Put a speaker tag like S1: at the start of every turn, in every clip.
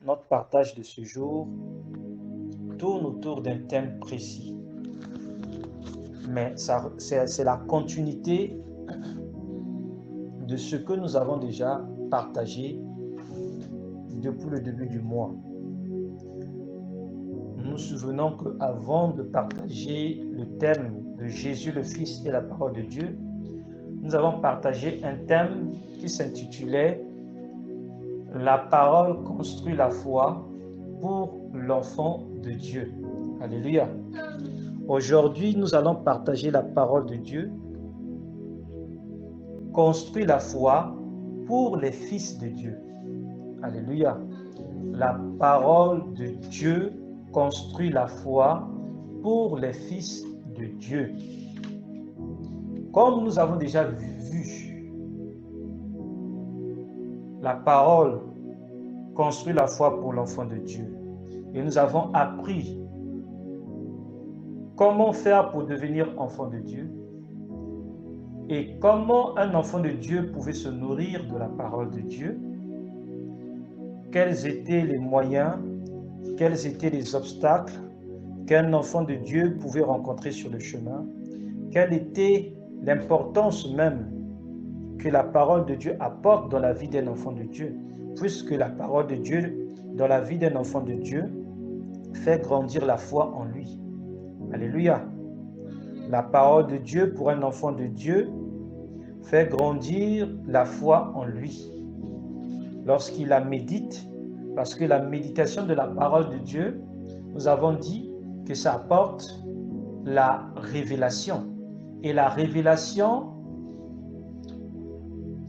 S1: Notre partage de ce jour tourne autour d'un thème précis, mais c'est la continuité de ce que nous avons déjà partagé depuis le début du mois. Nous nous souvenons qu'avant de partager le thème de Jésus le Fils et la parole de Dieu, nous avons partagé un thème qui s'intitulait « La parole construit la foi pour l'enfant de Dieu ». Alléluia. Aujourd'hui, nous allons partager la parole de Dieu, construit la foi pour les fils de Dieu. Alléluia. La parole de Dieu construit la foi pour les fils de Dieu. Comme nous avons déjà vu, la parole construit la foi pour l'enfant de Dieu. Et nous avons appris comment faire pour devenir enfant de Dieu et comment un enfant de Dieu pouvait se nourrir de la parole de Dieu. Quels étaient les moyens, quels étaient les obstacles qu'un enfant de Dieu pouvait rencontrer sur le chemin, quelle était l'importance même que la parole de Dieu apporte dans la vie d'un enfant de Dieu, puisque la parole de Dieu dans la vie d'un enfant de Dieu fait grandir la foi en lui. Alléluia. La parole de Dieu pour un enfant de Dieu fait grandir la foi en lui. Lorsqu'il la médite, parce que la méditation de la parole de Dieu, nous avons dit que ça apporte la révélation. Et la révélation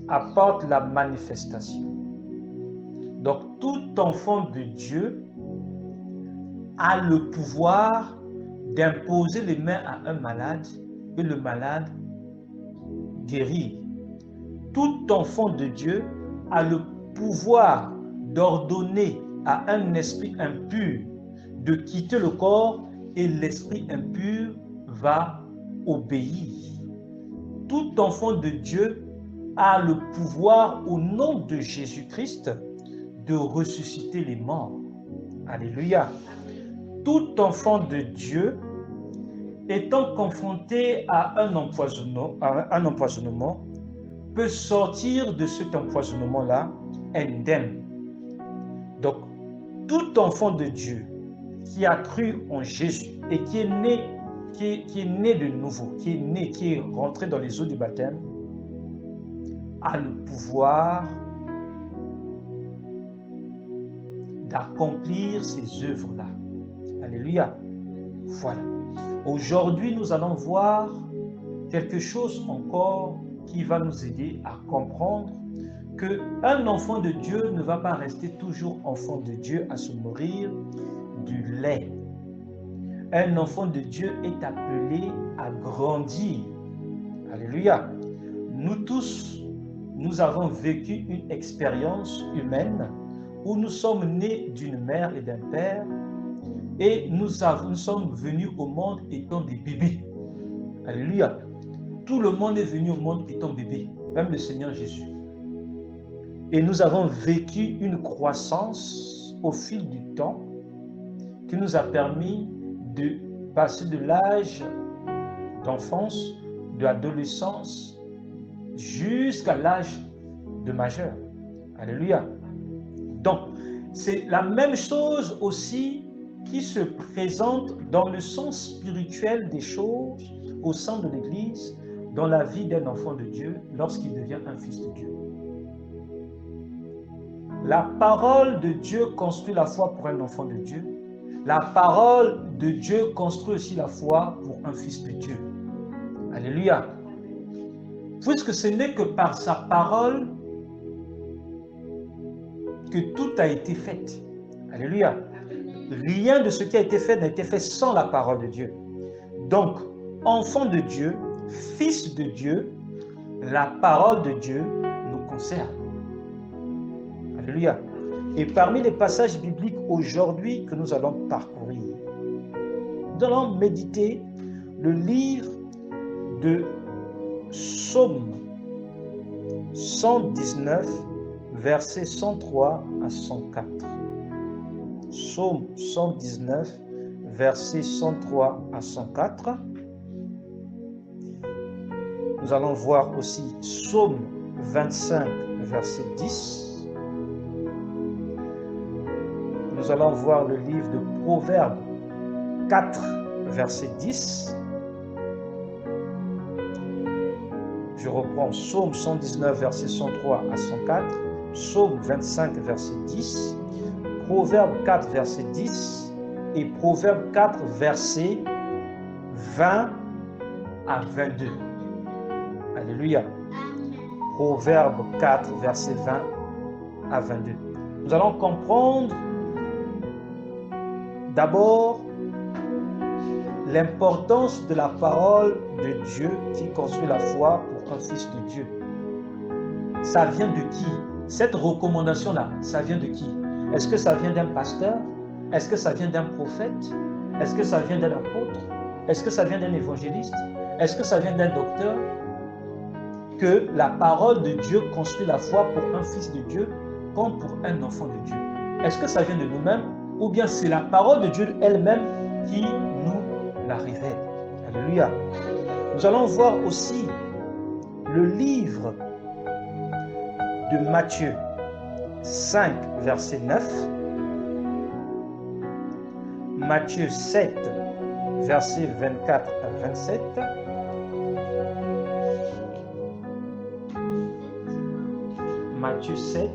S1: apporte la manifestation. Donc, tout enfant de Dieu a le pouvoir d'imposer les mains à un malade et le malade guérit. Tout enfant de Dieu a le pouvoir d'ordonner à un esprit impur de quitter le corps et l'esprit impur va obéir. Tout enfant de Dieu a le pouvoir au nom de Jésus-Christ de ressusciter les morts. Alléluia. Tout enfant de Dieu étant confronté à un empoisonnement peut sortir de cet empoisonnement-là indemne. Donc, tout enfant de Dieu qui a cru en Jésus et qui est né de nouveau, qui est rentré dans les eaux du baptême, a le pouvoir d'accomplir ces œuvres-là. Alléluia. Voilà. Aujourd'hui, nous allons voir quelque chose encore qui va nous aider à comprendre qu'un enfant de Dieu ne va pas rester toujours enfant de Dieu à se nourrir du lait. Un enfant de Dieu est appelé à grandir. Alléluia. Nous tous, nous avons vécu une expérience humaine où nous sommes nés d'une mère et d'un père et nous sommes venus au monde étant des bébés. Alléluia. Tout le monde est venu au monde étant bébé, même le Seigneur Jésus. Et nous avons vécu une croissance au fil du temps qui nous a permis de passer de l'âge d'enfance, de l'adolescence, jusqu'à l'âge de majeur. Alléluia. Donc, c'est la même chose aussi qui se présente dans le sens spirituel des choses au sein de l'Église, dans la vie d'un enfant de Dieu lorsqu'il devient un fils de Dieu. La parole de Dieu construit la foi pour un enfant de Dieu. La parole de Dieu construit aussi la foi pour un fils de Dieu. Alléluia. Puisque ce n'est que par sa parole que tout a été fait. Alléluia. Rien de ce qui a été fait n'a été fait sans la parole de Dieu. Donc, enfant de Dieu, fils de Dieu, la parole de Dieu nous concerne. Alléluia. Et parmi les passages bibliques aujourd'hui que nous allons parcourir, nous allons méditer le livre de Psaume 119, versets 103 à 104. Psaume 119, versets 103 à 104. Nous allons voir aussi Psaume 25, verset 10. Nous allons voir le livre de Proverbes 4, verset 10. Je reprends Psaume 119, verset 103 à 104. Psaume 25, verset 10. Proverbe 4, verset 10. Et Proverbe 4, verset 20 à 22. Alléluia. Proverbe 4, verset 20 à 22. Nous allons comprendre d'abord l'importance de la parole de Dieu qui construit la foi pour un fils de Dieu. Ça vient de qui? Cette recommandation-là, ça vient de qui? Est-ce que ça vient d'un pasteur? Est-ce que ça vient d'un prophète? Est-ce que ça vient d'un apôtre? Est-ce que ça vient d'un évangéliste? Est-ce que ça vient d'un docteur? Que la parole de Dieu construit la foi pour un fils de Dieu comme pour un enfant de Dieu. Est-ce que ça vient de nous-mêmes ou bien c'est la parole de Dieu elle-même qui nous la révèle? Alléluia. Nous allons voir aussi le livre de Matthieu 5, verset 9. Matthieu 7, verset 24 à 27. Matthieu 7,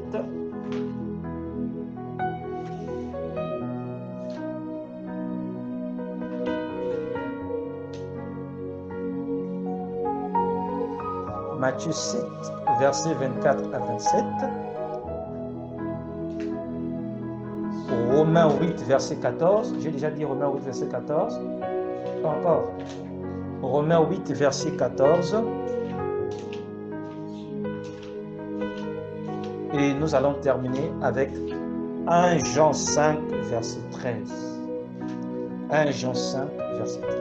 S1: Matthieu 7, verset 24 à 27. Romains 8, verset 14. J'ai déjà dit Romains 8, verset 14. Pas encore. Romains 8, verset 14. Et nous allons terminer avec 1 Jean 5, verset 13. 1 Jean 5, verset 13.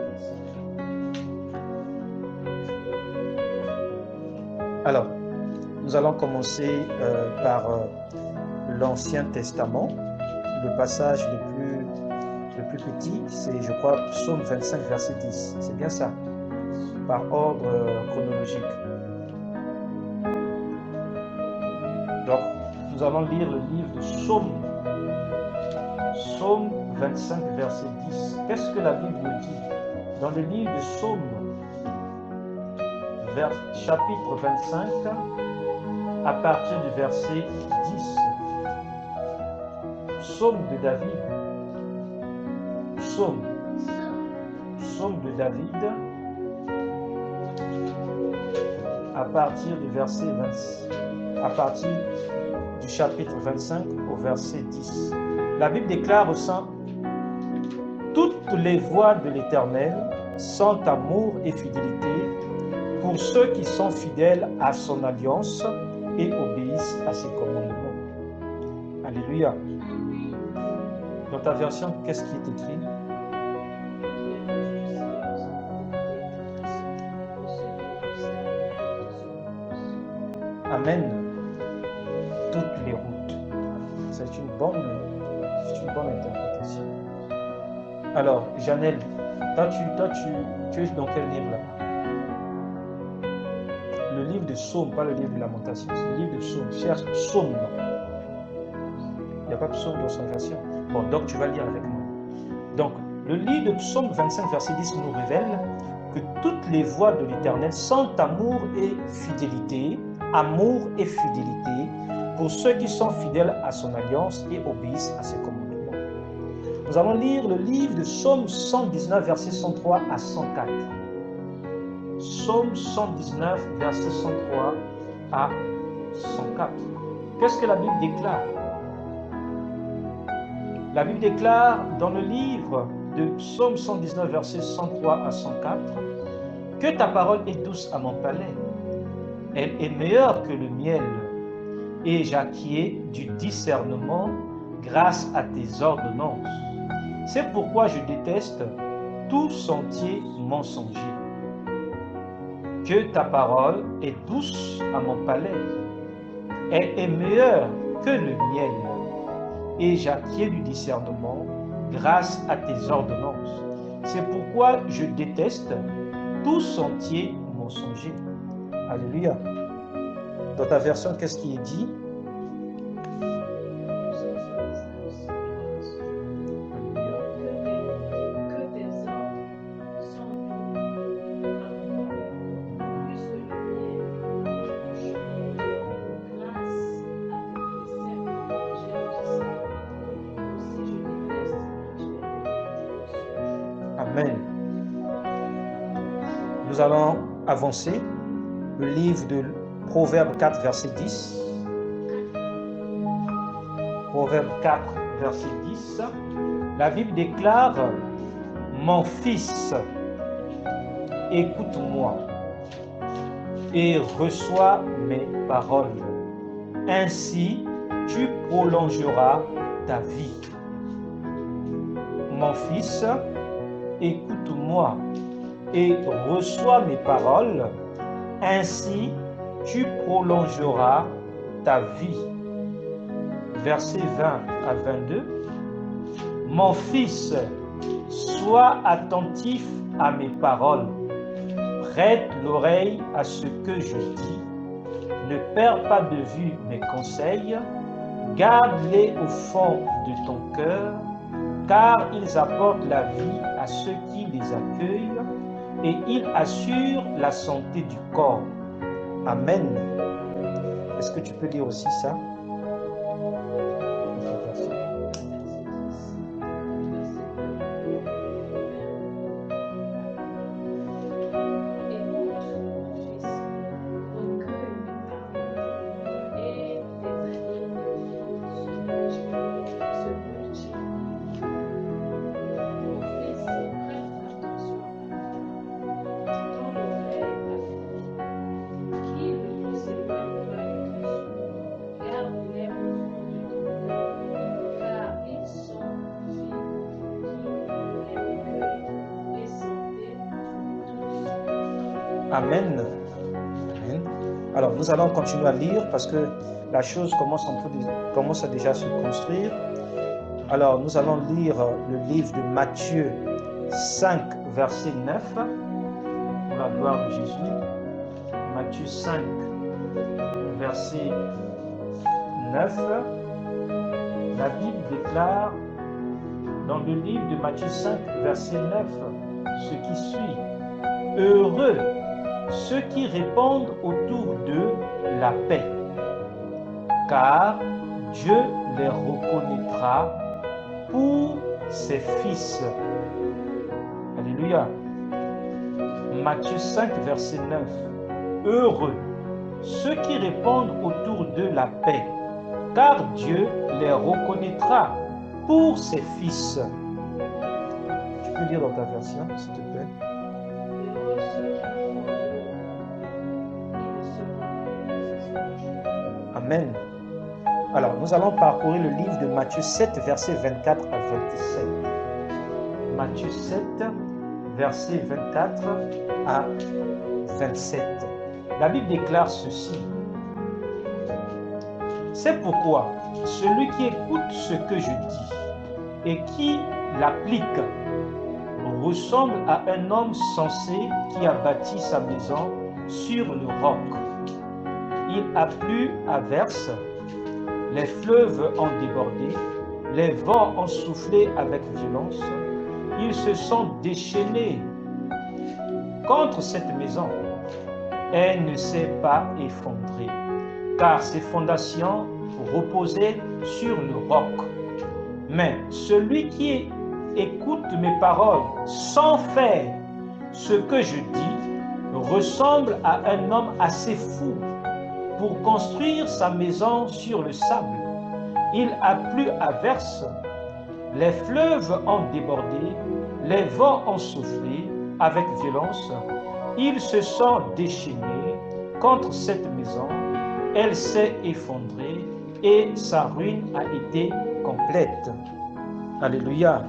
S1: Alors, nous allons commencer par l'Ancien Testament. Le passage le plus petit, c'est, je crois, Psaume 25, verset 10. C'est bien ça, par ordre chronologique. Donc, nous allons lire le livre de Psaume. Psaume 25, verset 10. Qu'est-ce que la Bible nous dit? Dans le livre de Psaume, chapitre 25, à partir du verset 10. Psaume de David. Psaume de David, à partir du verset 26. À partir du chapitre 25 au verset 10. La Bible déclare au sein: toutes les voies de l'Éternel sont amour et fidélité pour ceux qui sont fidèles à son alliance et obéissent à ses commandements. Alléluia. Dans ta version, qu'est-ce qui est écrit? Amen. Toutes les routes. C'est une bonne interprétation. Alors, Janelle, toi, tu es dans quel livre là? Le livre de Psaume, pas le livre de Lamentation. C'est le livre de Psaume. Cherche Psaume. Il n'y a pas Psaume dans sa version. Bon, donc tu vas lire avec moi. Donc, le livre de Psaume 25, verset 10 nous révèle que toutes les voies de l'Éternel sont amour et fidélité pour ceux qui sont fidèles à son alliance et obéissent à ses commandements. Nous allons lire le livre de Psaume 119, verset 103 à 104. Psaume 119, verset 103 à 104. Qu'est-ce que la Bible déclare? La Bible déclare dans le livre de Psaume 119, verset 103 à 104, que ta parole est douce à mon palais. Elle est meilleure que le miel, et j'acquiers du discernement grâce à tes ordonnances. C'est pourquoi je déteste tout sentier mensonger. Que ta parole est douce à mon palais. Elle est meilleure que le miel, et j'acquiers du discernement grâce à tes ordonnances. C'est pourquoi je déteste tout sentier mensonger. Alléluia. Dans ta version, qu'est-ce qui est dit? Amen. Nous allons avancer. Le livre de Proverbe 4, verset 10. Proverbe 4, verset 10. La Bible déclare: Mon fils, écoute-moi et reçois mes paroles. Ainsi, tu prolongeras ta vie. Mon fils, écoute-moi et reçois mes paroles. Ainsi, tu prolongeras ta vie. Versets 20 à 22. Mon fils, sois attentif à mes paroles. Prête l'oreille à ce que je dis. Ne perds pas de vue mes conseils. Garde-les au fond de ton cœur, car ils apportent la vie à ceux qui les accueillent et ils assurent la santé du corps. Amen. Est-ce que tu peux dire aussi ça? Amen. Amen. Alors, nous allons continuer à lire parce que la chose commence à déjà se construire. Alors, nous allons lire le livre de Matthieu 5, verset 9, pour la gloire de Jésus. Matthieu 5, verset 9. La Bible déclare dans le livre de Matthieu 5, verset 9, ce qui suit. Heureux ceux qui répandent autour d'eux la paix, car Dieu les reconnaîtra pour ses fils. Alléluia. Matthieu 5, verset 9. Heureux ceux qui répandent autour d'eux la paix, car Dieu les reconnaîtra pour ses fils. Tu peux lire dans ta version, s'il te plaît. Amen. Alors, nous allons parcourir le livre de Matthieu 7, versets 24 à 27. Matthieu 7, versets 24 à 27. La Bible déclare ceci. C'est pourquoi celui qui écoute ce que je dis et qui l'applique ressemble à un homme sensé qui a bâti sa maison sur le roc. Il a plu à verse, les fleuves ont débordé, les vents ont soufflé avec violence, ils se sont déchaînés contre cette maison. Elle ne s'est pas effondrée, car ses fondations reposaient sur le roc. Mais celui qui écoute mes paroles sans faire ce que je dis ressemble à un homme assez fou pour construire sa maison sur le sable. Il a plu à verse, les fleuves ont débordé, les vents ont soufflé avec violence, ils se sont déchaînés contre cette maison, elle s'est effondrée et sa ruine a été complète. Alléluia.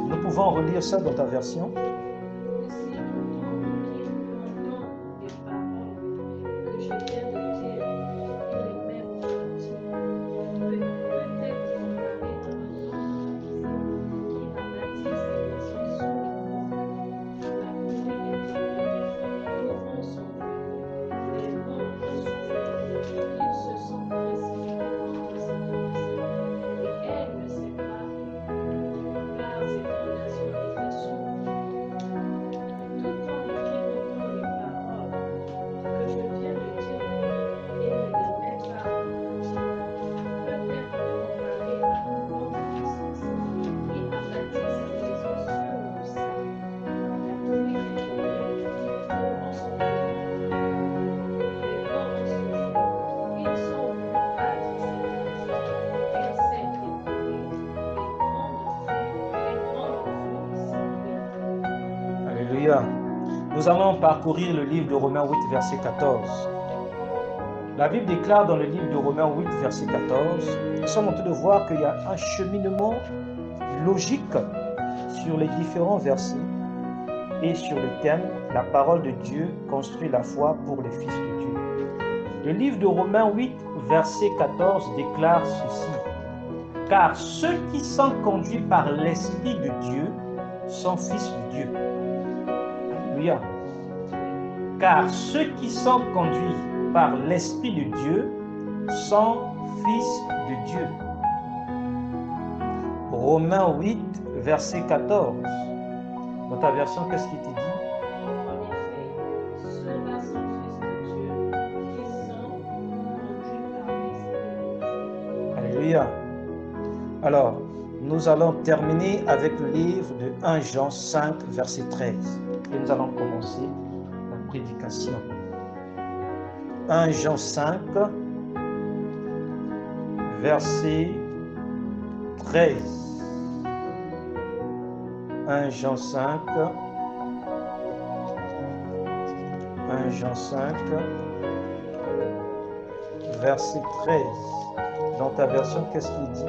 S1: Nous pouvons relire ça dans ta version. Alléluia. Nous allons parcourir le livre de Romains 8, verset 14. La Bible déclare dans le livre de Romains 8, verset 14, nous sommes en train de voir qu'il y a un cheminement logique sur les différents versets et sur le thème « La parole de Dieu construit la foi pour les fils de Dieu ». Le livre de Romains 8, verset 14 déclare ceci. « Car ceux qui sont conduits par l'Esprit de Dieu sont fils de Dieu. » Alléluia. « Car ceux qui sont conduits par l'Esprit de Dieu sont fils de Dieu. » Romains 8, verset 14. Dans ta version, qu'est-ce qui te dit?
S2: En effet, ceux-là sont fils de Dieu qui sont conduits par l'Esprit de Dieu.
S1: Alléluia. Alors, nous allons terminer avec le livre de 1 Jean 5, verset 13. Et nous allons commencer la prédication. 1 Jean 5, verset 13. 1 Jean 5, 1 Jean 5, verset 13. Dans ta version, qu'est-ce qu'il dit?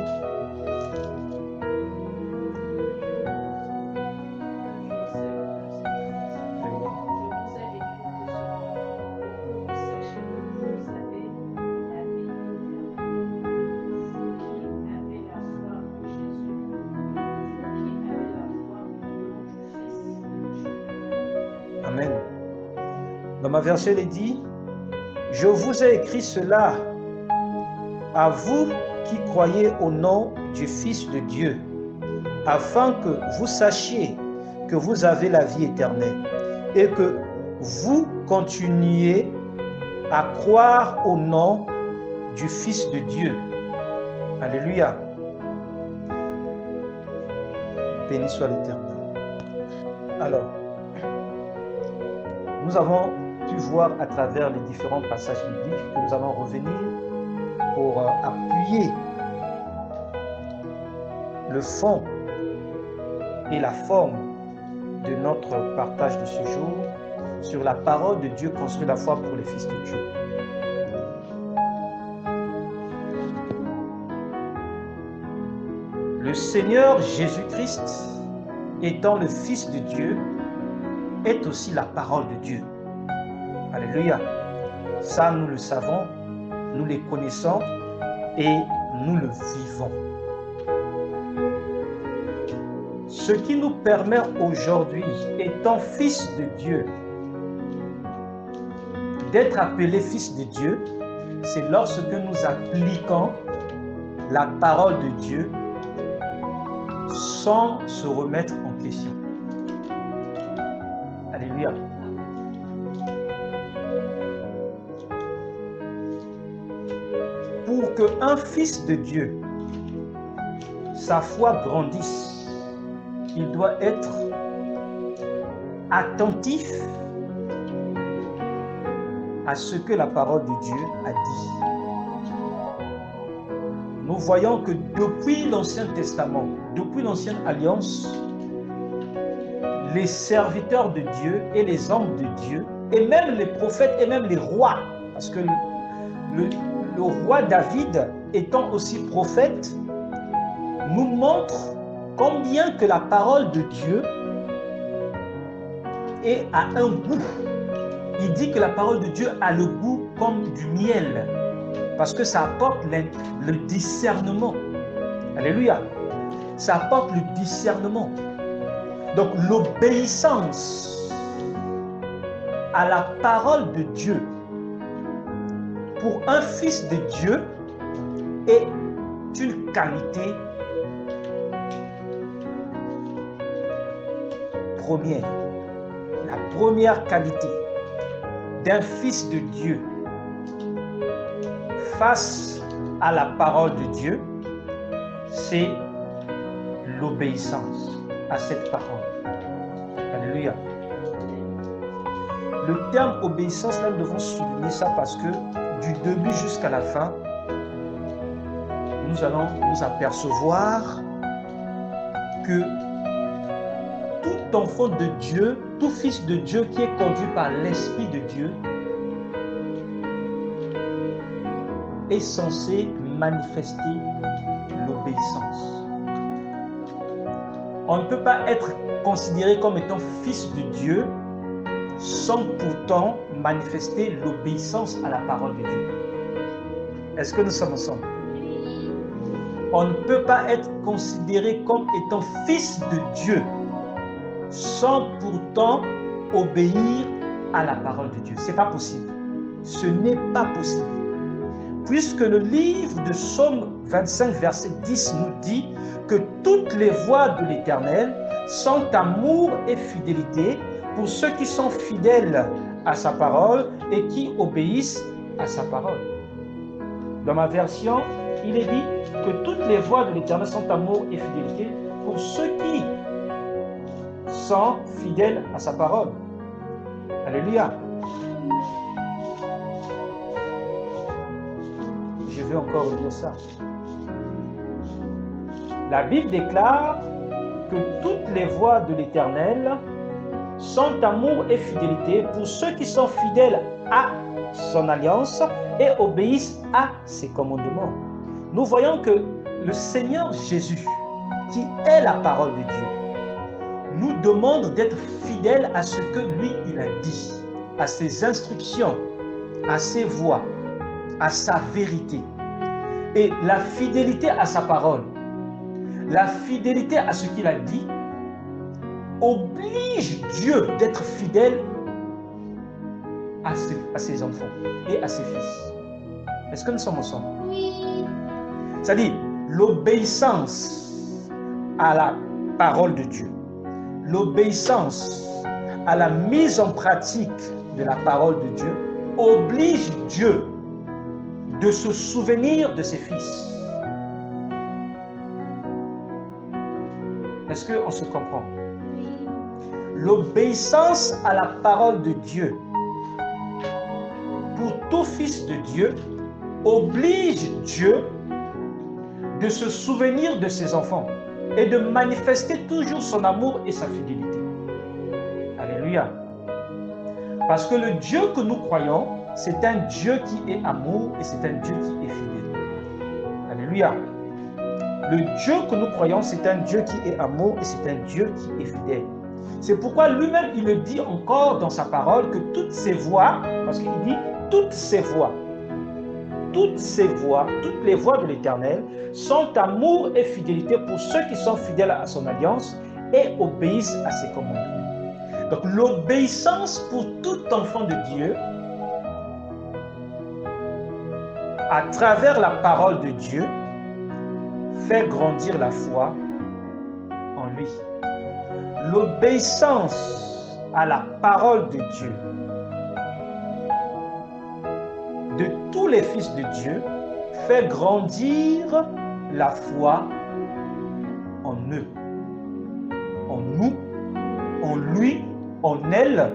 S1: Amen. Dans ma version, il dit, « Je vous ai écrit cela à vous qui croyez au nom du Fils de Dieu, afin que vous sachiez que vous avez la vie éternelle et que vous continuiez à croire au nom du Fils de Dieu. » Alléluia. Béni soit l'Éternel. Alors, nous avons pu voir à travers les différents passages bibliques que nous allons revenir pour appuyer le fond et la forme de notre partage de ce jour sur la parole de Dieu construit la foi pour les fils de Dieu. Le Seigneur Jésus-Christ, étant le Fils de Dieu, est aussi la parole de Dieu. Alléluia. Ça, nous le savons, nous les connaissons et nous le vivons. Ce qui nous permet aujourd'hui, étant fils de Dieu, d'être appelés fils de Dieu, c'est lorsque nous appliquons la parole de Dieu sans se remettre en question. Alléluia. Pour qu'un fils de Dieu, sa foi grandisse, il doit être attentif à ce que la parole de Dieu a dit. Nous voyons que depuis l'Ancien Testament, depuis l'Ancienne Alliance, les serviteurs de Dieu et les hommes de Dieu, et même les prophètes et même les rois, parce que le roi David, étant aussi prophète, nous montre combien que la parole de Dieu est à un goût. Il dit que la parole de Dieu a le goût comme du miel, parce que ça apporte le discernement. Alléluia. Ça apporte le discernement. Donc l'obéissance à la parole de Dieu pour un fils de Dieu est une qualité première. La première qualité d'un fils de Dieu face à la parole de Dieu, c'est l'obéissance à cette parole. Alléluia. Le terme obéissance, là, nous devons souligner ça parce que du début jusqu'à la fin, nous allons nous apercevoir que tout enfant de Dieu tout fils de Dieu qui est conduit par l'Esprit de Dieu est censé manifester l'obéissance. On ne peut pas être considéré comme étant fils de Dieu sans pourtant manifester l'obéissance à la parole de Dieu. Est-ce que nous sommes ensemble? On ne peut pas être considéré comme étant fils de Dieu sans pourtant obéir à la parole de Dieu. Ce n'est pas possible. Ce n'est pas possible. Puisque le livre de Psaume 25, verset 10 nous dit que toutes les voies de l'Éternel sont amour et fidélité pour ceux qui sont fidèles à sa parole et qui obéissent à sa parole. Dans ma version, il est dit que toutes les voies de l'Éternel sont amour et fidélité pour ceux qui sont fidèles à sa parole. Alléluia. Je vais encore redire ça. La Bible déclare que toutes les voies de l'Éternel sont amour et fidélité pour ceux qui sont fidèles à son alliance et obéissent à ses commandements. Nous voyons que le Seigneur Jésus, qui est la parole de Dieu, nous demande d'être fidèles à ce que lui, il a dit, à ses instructions, à ses voies, à sa vérité. Et la fidélité à sa parole, la fidélité à ce qu'il a dit, oblige Dieu d'être fidèle à ses enfants et à ses fils. Est-ce que nous sommes ensemble? Oui. C'est-à-dire l'obéissance à la parole de Dieu, l'obéissance à la mise en pratique de la parole de Dieu oblige Dieu de se souvenir de ses fils. Est-ce qu'on se comprend? L'obéissance à la parole de Dieu pour tout fils de Dieu oblige Dieu de se souvenir de ses enfants et de manifester toujours son amour et sa fidélité. Alléluia. Parce que le Dieu que nous croyons, c'est un Dieu qui est amour et c'est un Dieu qui est fidèle. Alléluia. Le Dieu que nous croyons, c'est un Dieu qui est amour et c'est un Dieu qui est fidèle. C'est pourquoi lui-même, il le dit encore dans sa parole que toutes ces voies, parce qu'il dit toutes ces voies, toutes les voies de l'Éternel sont amour et fidélité pour ceux qui sont fidèles à son alliance et obéissent à ses commandements. Donc l'obéissance pour tout enfant de Dieu à travers la parole de Dieu fait grandir la foi en lui. L'obéissance à la parole de Dieu de tous les fils de Dieu fait grandir la foi en eux, en nous, en lui, en elle.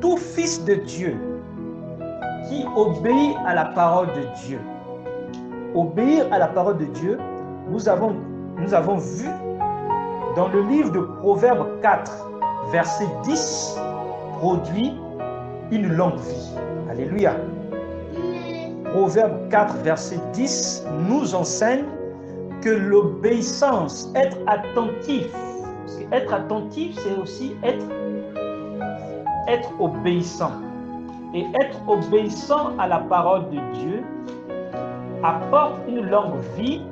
S1: Tout fils de Dieu qui obéit à la parole de Dieu. Obéir à la parole de Dieu, nous avons vu dans le livre de Proverbes 4, verset 10, produit une longue vie. Alléluia. Proverbe 4, verset 10 nous enseigne que l'obéissance, être attentif, parce que être attentif, c'est aussi être obéissant. Et être obéissant à la parole de Dieu apporte une longue vie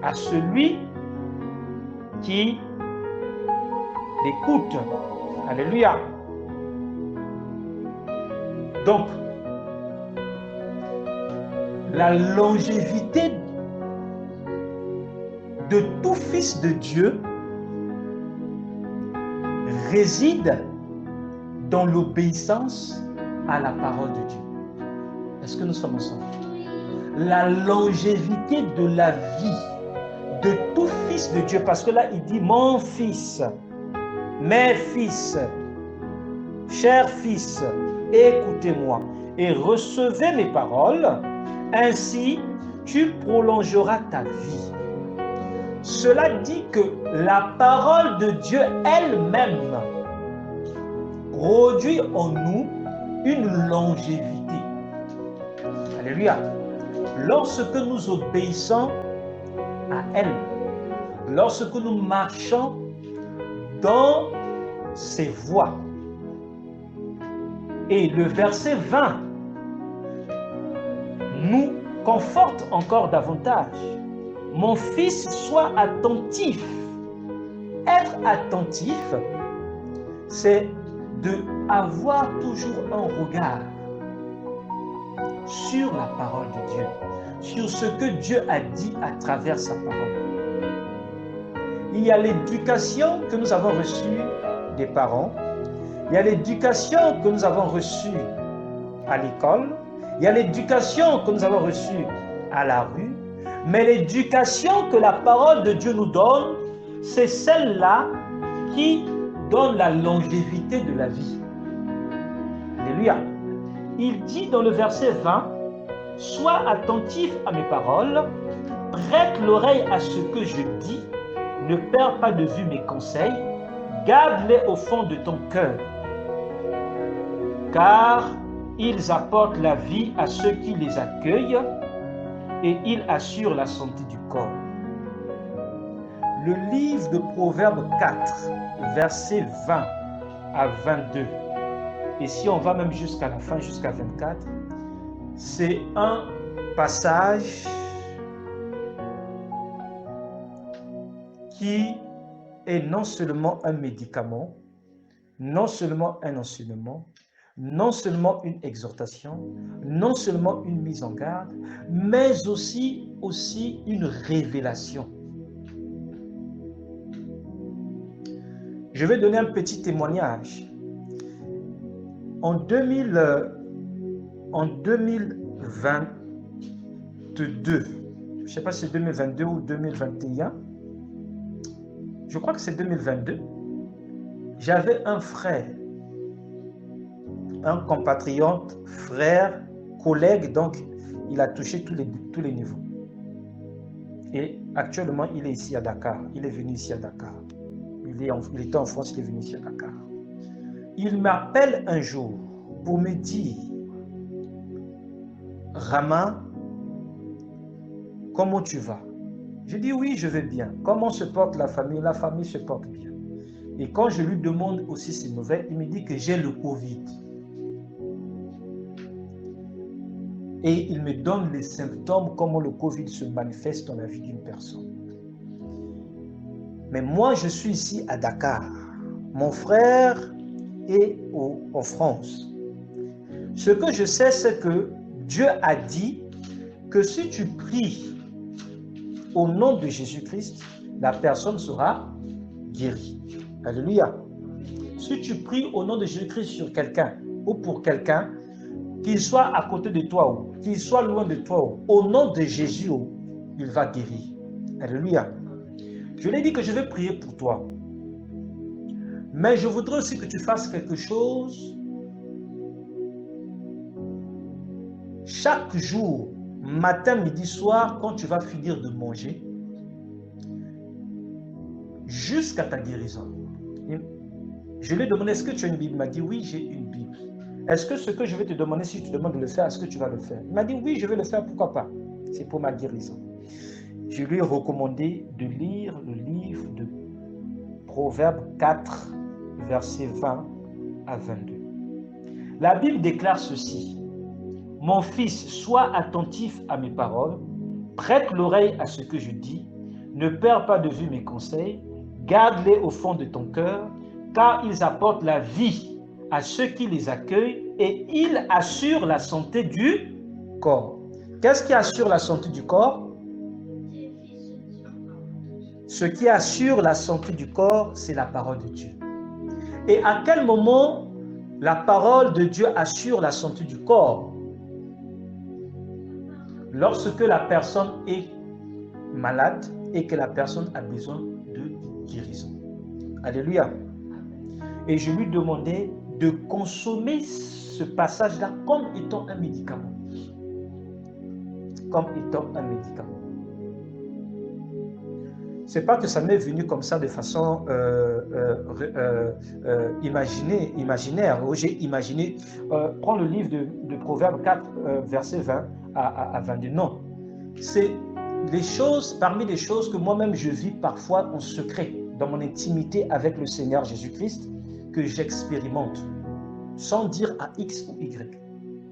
S1: à celui qui l'écoute. Alléluia. Donc, la longévité de tout fils de Dieu réside dans l'obéissance à la parole de Dieu. Est-ce que nous sommes ensemble? La longévité de la vie de tout fils de Dieu, parce que là il dit mon fils, mes fils, chers fils, écoutez-moi et recevez mes paroles, ainsi tu prolongeras ta vie. Cela dit que la parole de Dieu elle-même produit en nous une longévité. Alléluia. Lorsque nous obéissons à elle, lorsque nous marchons dans ses voies. Et le verset 20 nous conforte encore davantage. Mon fils, sois attentif. Être attentif, c'est d'avoir toujours un regard sur la parole de Dieu, sur ce que Dieu a dit à travers sa parole. Il y a l'éducation que nous avons reçue des parents, il y a l'éducation que nous avons reçue à l'école, il y a l'éducation que nous avons reçue à la rue, mais l'éducation que la parole de Dieu nous donne, c'est celle-là qui donne la longévité de la vie. Alléluia. Il dit dans le verset 20, « Sois attentif à mes paroles, prête l'oreille à ce que je dis, ne perds pas de vue mes conseils, garde-les au fond de ton cœur, car ils apportent la vie à ceux qui les accueillent et ils assurent la santé du corps. » Le livre de Proverbes 4, versets 20 à 22, et si on va même jusqu'à la fin, jusqu'à 24, c'est un passage qui est non seulement un médicament, non seulement un enseignement, non seulement une exhortation, non seulement une mise en garde, mais aussi une révélation. Je vais donner un petit témoignage. En 2022, je ne sais pas si c'est 2022 ou 2021, je crois que c'est 2022, j'avais un frère, un compatriote, frère, collègue, donc il a touché tous les niveaux. Et actuellement, il est ici à Dakar. Il est venu ici à Dakar. Il était en France, il est venu ici à Dakar. Il m'appelle un jour pour me dire, « Rama, comment tu vas ?» Je dis, « Oui, je vais bien. » Comment se porte la famille? La famille se porte bien. Et quand je lui demande aussi ses nouvelles, il me dit que j'ai le Covid. Et il me donne les symptômes, comment le Covid se manifeste dans la vie d'une personne. Mais moi, je suis ici à Dakar. Mon frère est en France. Ce que je sais, c'est que Dieu a dit que si tu pries au nom de Jésus-Christ, la personne sera guérie. Alléluia. Si tu pries au nom de Jésus-Christ sur quelqu'un ou pour quelqu'un, qu'il soit à côté de toi ou qu'il soit loin de toi, au nom de Jésus, il va guérir. Alléluia. Je lui ai dit que je vais prier pour toi. Mais je voudrais aussi que tu fasses quelque chose chaque jour, matin, midi, soir, quand tu vas finir de manger, jusqu'à ta guérison. Je lui ai demandé, est-ce que tu as une Bible? Il m'a dit, oui, j'ai une Bible. Est-ce que ce que je vais te demander, si tu te demandes de le faire, est-ce que tu vas le faire? Il m'a dit, oui, je vais le faire, pourquoi pas? C'est pour ma guérison. Je lui ai recommandé de lire le livre de Proverbes 4, versets 20 à 22. La Bible déclare ceci. « Mon fils, sois attentif à mes paroles, prête l'oreille à ce que je dis, ne perds pas de vue mes conseils, garde-les au fond de ton cœur, car ils apportent la vie à ceux qui les accueillent et ils assurent la santé du corps. » Qu'est-ce qui assure la santé du corps? Ce qui assure la santé du corps, c'est la parole de Dieu. Et à quel moment la parole de Dieu assure la santé du corps? Lorsque la personne est malade et que la personne a besoin de guérison. Alléluia. Et je lui demandais de consommer ce passage-là comme étant un médicament. Comme étant un médicament. c'est pas que ça m'est venu comme ça de façon imaginaire. J'ai imaginé, prends le livre de Proverbes 4, verset 20 à 22. Non, c'est parmi les choses que moi-même je vis parfois en secret, dans mon intimité avec le Seigneur Jésus-Christ, que j'expérimente, sans dire à X ou Y.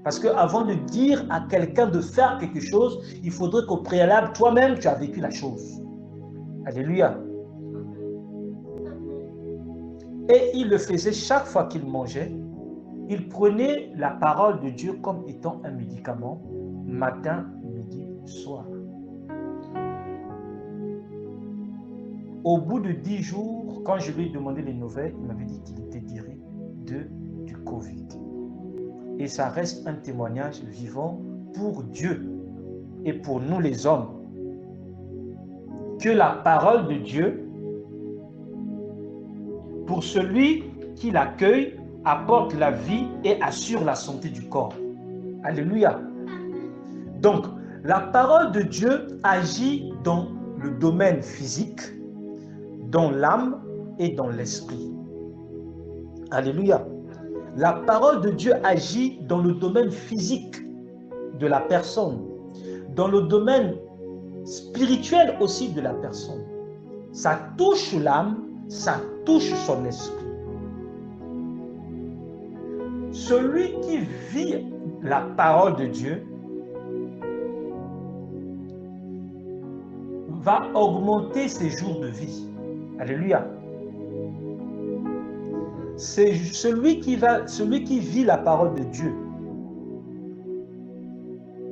S1: Parce qu'avant de dire à quelqu'un de faire quelque chose, il faudrait qu'au préalable, toi-même, tu as vécu la chose. Alléluia. Et il le faisait chaque fois qu'il mangeait. Il prenait la parole de Dieu comme étant un médicament, matin, midi, soir. Au bout de 10 jours, quand je lui ai demandé les nouvelles, il m'avait dit qu'il était guéri du Covid. Et ça reste un témoignage vivant pour Dieu et pour nous les hommes. Que la parole de Dieu, pour celui qui l'accueille, apporte la vie et assure la santé du corps. Alléluia. Donc, la parole de Dieu agit dans le domaine physique, dans l'âme et dans l'esprit. Alléluia. La parole de Dieu agit dans le domaine physique de la personne, dans le domaine spirituel aussi de la personne. Ça touche l'âme, ça touche son esprit. Celui qui vit la parole de Dieu va augmenter ses jours de vie. Alléluia. C'est celui qui vit la parole de Dieu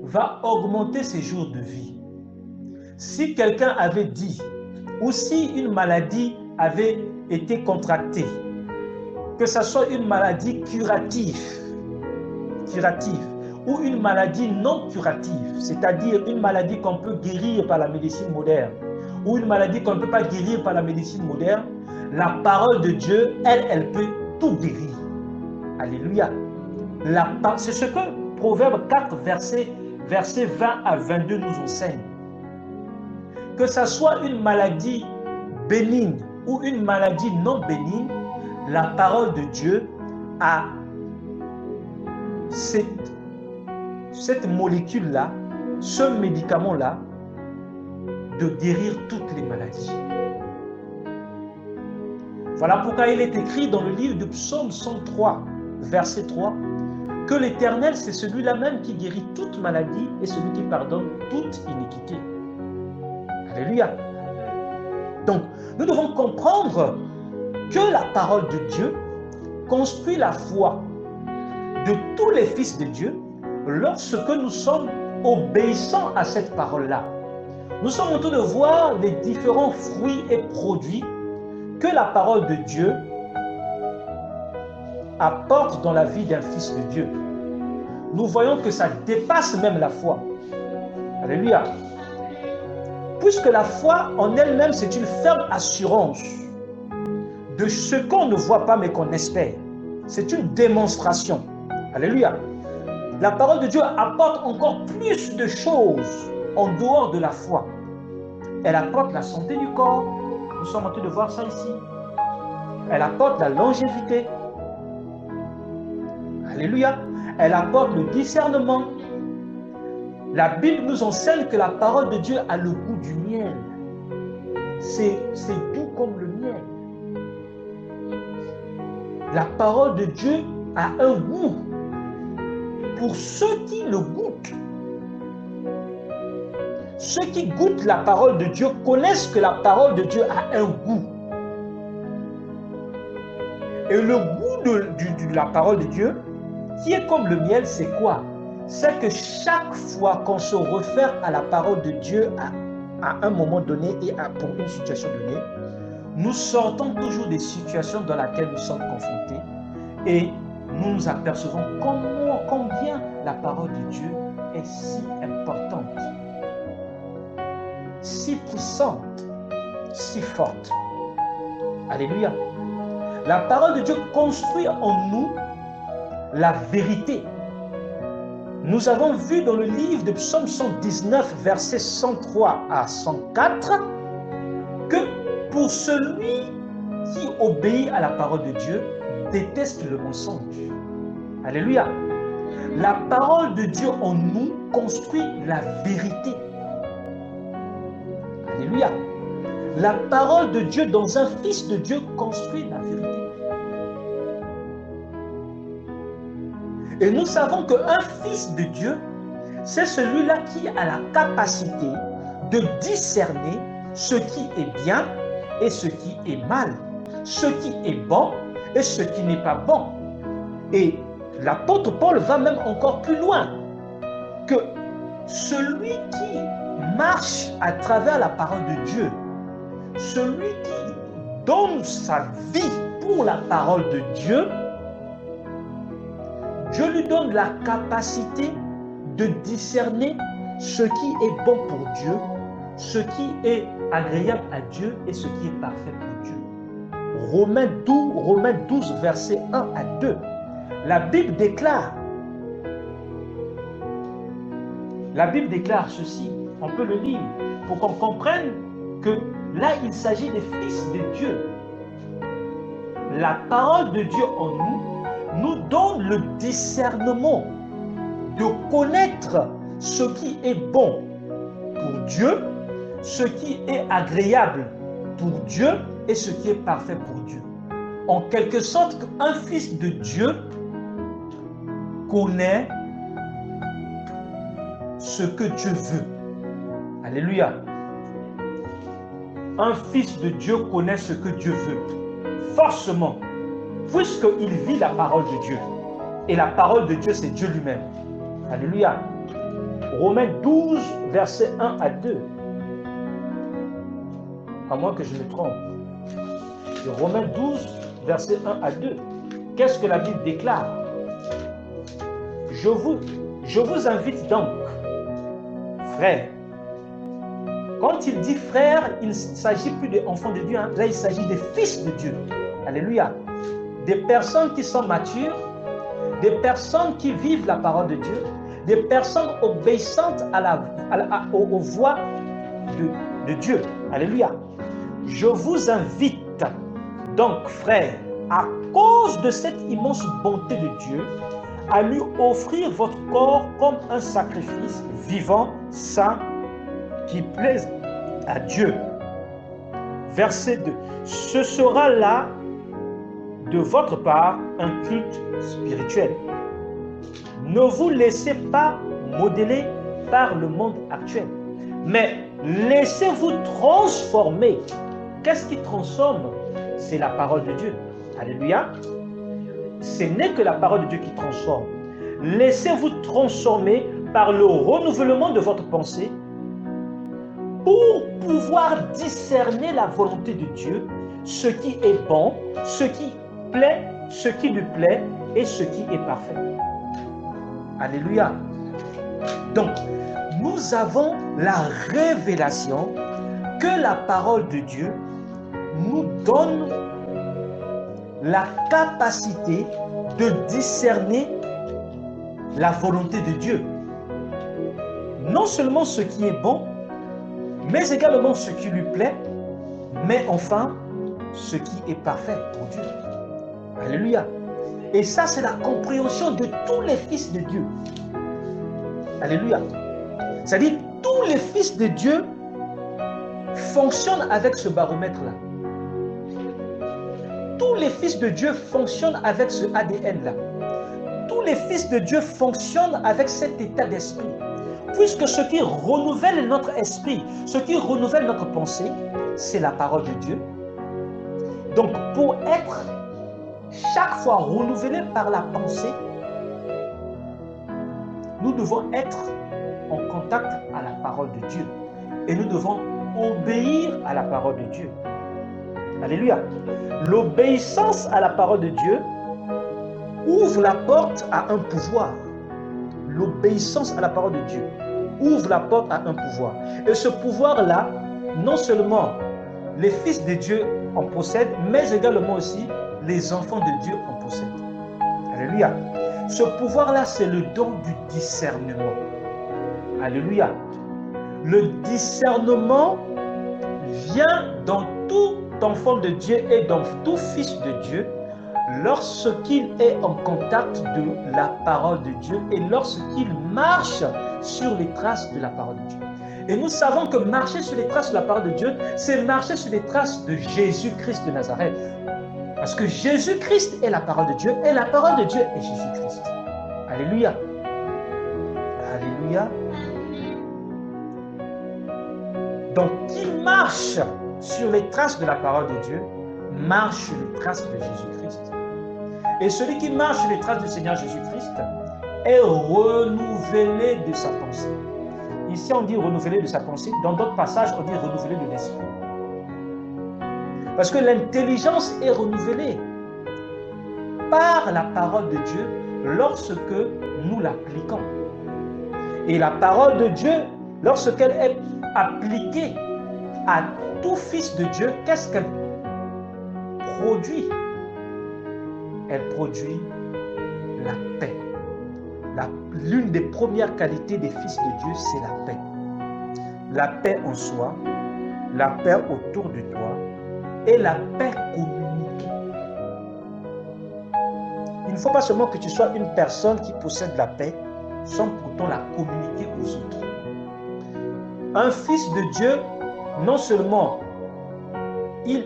S1: va augmenter ses jours de vie. Si quelqu'un avait dit, ou si une maladie avait été contractée, que ce soit une maladie curative, ou une maladie non curative, c'est-à-dire une maladie qu'on peut guérir par la médecine moderne, ou une maladie qu'on ne peut pas guérir par la médecine moderne, la parole de Dieu, elle peut tout guérir. Alléluia. C'est ce que Proverbe 4, verset 20 à 22 nous enseigne. Que ce soit une maladie bénigne ou une maladie non bénigne, la parole de Dieu a cette molécule-là, ce médicament-là, de guérir toutes les maladies. Voilà pourquoi il est écrit dans le livre de Psaume 103, verset 3, que l'Éternel, c'est celui-là même qui guérit toute maladie et celui qui pardonne toute iniquité. Alléluia. Donc, nous devons comprendre que la parole de Dieu construit la foi de tous les fils de Dieu lorsque nous sommes obéissants à cette parole-là. Nous sommes en train de voir les différents fruits et produits que la parole de Dieu apporte dans la vie d'un fils de Dieu. Nous voyons que ça dépasse même la foi. Alléluia. Puisque la foi en elle-même, c'est une ferme assurance de ce qu'on ne voit pas mais qu'on espère. C'est une démonstration. Alléluia. La parole de Dieu apporte encore plus de choses en dehors de la foi. Elle apporte la santé du corps. Nous sommes en train de voir ça ici. Elle apporte la longévité. Alléluia. Elle apporte le discernement. La Bible nous enseigne que la parole de Dieu a le goût du miel. C'est doux comme le miel. La parole de Dieu a un goût pour ceux qui le goûtent. Ceux qui goûtent la parole de Dieu connaissent que la parole de Dieu a un goût. Et le goût de la parole de Dieu, qui est comme le miel, c'est quoi? C'est que chaque fois qu'on se réfère à la parole de Dieu à un moment donné et pour une situation donnée, nous sortons toujours des situations dans lesquelles nous sommes confrontés et nous nous apercevons combien la parole de Dieu est si importante, si puissante, si forte. Alléluia. La parole de Dieu construit en nous la vérité. Nous avons vu dans le livre de Psaume 119, versets 103 à 104, que pour celui qui obéit à la parole de Dieu, déteste le mensonge. Alléluia. La parole de Dieu en nous construit la vérité. Alléluia. La parole de Dieu dans un fils de Dieu construit la vérité. Et nous savons qu'un fils de Dieu, c'est celui-là qui a la capacité de discerner ce qui est bien et ce qui est mal, ce qui est bon et ce qui n'est pas bon. Et l'apôtre Paul va même encore plus loin, que celui qui marche à travers la parole de Dieu, celui qui donne sa vie pour la parole de Dieu, Dieu lui donne la capacité de discerner ce qui est bon pour Dieu, ce qui est agréable à Dieu et ce qui est parfait pour Dieu. Romains 12, versets 1 à 2. La Bible déclare ceci, on peut le lire, pour qu'on comprenne que là, il s'agit des fils de Dieu. La parole de Dieu en nous donne le discernement de connaître ce qui est bon pour Dieu, ce qui est agréable pour Dieu et ce qui est parfait pour Dieu. En quelque sorte, un fils de Dieu connaît ce que Dieu veut. Alléluia. Un fils de Dieu connaît ce que Dieu veut. Forcément, puisqu'il vit la parole de Dieu. Et la parole de Dieu, c'est Dieu lui-même. Alléluia. Romains 12, versets 1 à 2. À moins que je me trompe. Romains 12, versets 1 à 2. Qu'est-ce que la Bible déclare? Je vous invite donc, frères. Quand il dit frère, il ne s'agit plus d'enfants de Dieu. Hein. Là, il s'agit des fils de Dieu. Alléluia. Des personnes qui sont matures, des personnes qui vivent la parole de Dieu, des personnes obéissantes aux voix de Dieu. Alléluia. Je vous invite donc, frères, à cause de cette immense bonté de Dieu, à lui offrir votre corps comme un sacrifice vivant, saint, qui plaise à Dieu. Verset 2. Ce sera là, de votre part, un culte spirituel. Ne vous laissez pas modeler par le monde actuel, mais laissez-vous transformer. Qu'est-ce qui transforme? C'est la parole de Dieu. Alléluia. Ce n'est que la parole de Dieu qui transforme. Laissez-vous transformer par le renouvellement de votre pensée pour pouvoir discerner la volonté de Dieu, ce qui est bon, ce qui plaît, ce qui lui plaît et ce qui est parfait. Alléluia. Donc, nous avons la révélation que la parole de Dieu nous donne la capacité de discerner la volonté de Dieu. Non seulement ce qui est bon, mais également ce qui lui plaît, mais enfin ce qui est parfait pour Dieu. Alléluia. Et ça, c'est la compréhension de tous les fils de Dieu. Alléluia. C'est-à-dire, tous les fils de Dieu fonctionnent avec ce baromètre-là. Tous les fils de Dieu fonctionnent avec ce ADN-là. Tous les fils de Dieu fonctionnent avec cet état d'esprit. Puisque ce qui renouvelle notre esprit, ce qui renouvelle notre pensée, c'est la parole de Dieu. Donc, pour être chaque fois renouvelé par la pensée, nous devons être en contact à la parole de Dieu. Et nous devons obéir à la parole de Dieu. Alléluia. L'obéissance à la parole de Dieu ouvre la porte à un pouvoir. L'obéissance à la parole de Dieu ouvre la porte à un pouvoir. Et ce pouvoir-là, non seulement les fils de Dieu en possèdent, mais également aussi les enfants de Dieu en possèdent. Alléluia. Ce pouvoir-là, c'est le don du discernement. Alléluia. Le discernement vient dans tout enfant de Dieu et dans tout fils de Dieu lorsqu'il est en contact de la parole de Dieu et lorsqu'il marche sur les traces de la parole de Dieu. Et nous savons que marcher sur les traces de la parole de Dieu, c'est marcher sur les traces de Jésus-Christ de Nazareth. Parce que Jésus-Christ est la parole de Dieu et la parole de Dieu est Jésus-Christ. Alléluia. Alléluia. Donc, qui marche sur les traces de la parole de Dieu, marche sur les traces de Jésus-Christ. Et celui qui marche sur les traces du Seigneur Jésus-Christ est renouvelé de sa pensée. Ici, on dit renouvelé de sa pensée. Dans d'autres passages, on dit renouvelé de l'esprit. Parce que l'intelligence est renouvelée par la parole de Dieu lorsque nous l'appliquons. Et la parole de Dieu, lorsqu'elle est appliquée à tout fils de Dieu, qu'est-ce qu'elle produit? Elle produit la paix. L'une des premières qualités des fils de Dieu, c'est la paix. La paix en soi, la paix autour de toi et la paix communiquée. Il ne faut pas seulement que tu sois une personne qui possède la paix sans pourtant la communiquer aux autres. Un fils de Dieu, non seulement il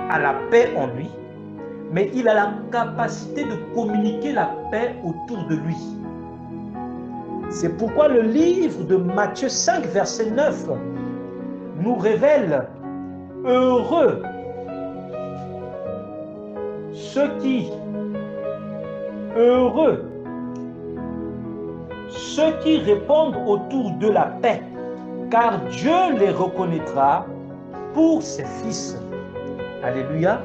S1: a la paix en lui, mais il a la capacité de communiquer la paix autour de lui. C'est pourquoi le livre de Matthieu 5, verset 9 nous révèle heureux ceux qui répondent autour de la paix, car Dieu les reconnaîtra pour ses fils. Alléluia.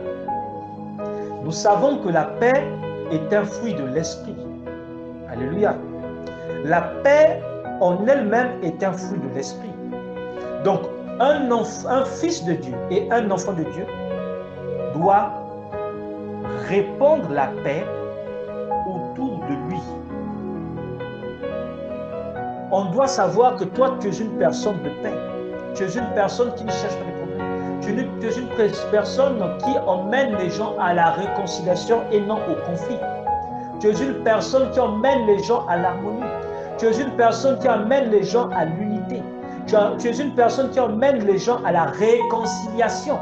S1: Nous savons que la paix est un fruit de l'esprit. Alléluia. La paix en elle-même est un fruit de l'esprit. Donc, un fils de Dieu et un enfant de Dieu doit répandre la paix autour de lui. On doit savoir que toi, tu es une personne de paix. Tu es une personne qui ne cherche pas les problèmes. Tu es une personne qui emmène les gens à la réconciliation et non au conflit. Tu es une personne qui emmène les gens à l'harmonie. Tu es une personne qui emmène les gens à l'unité. Tu es une personne qui emmène les gens à la réconciliation.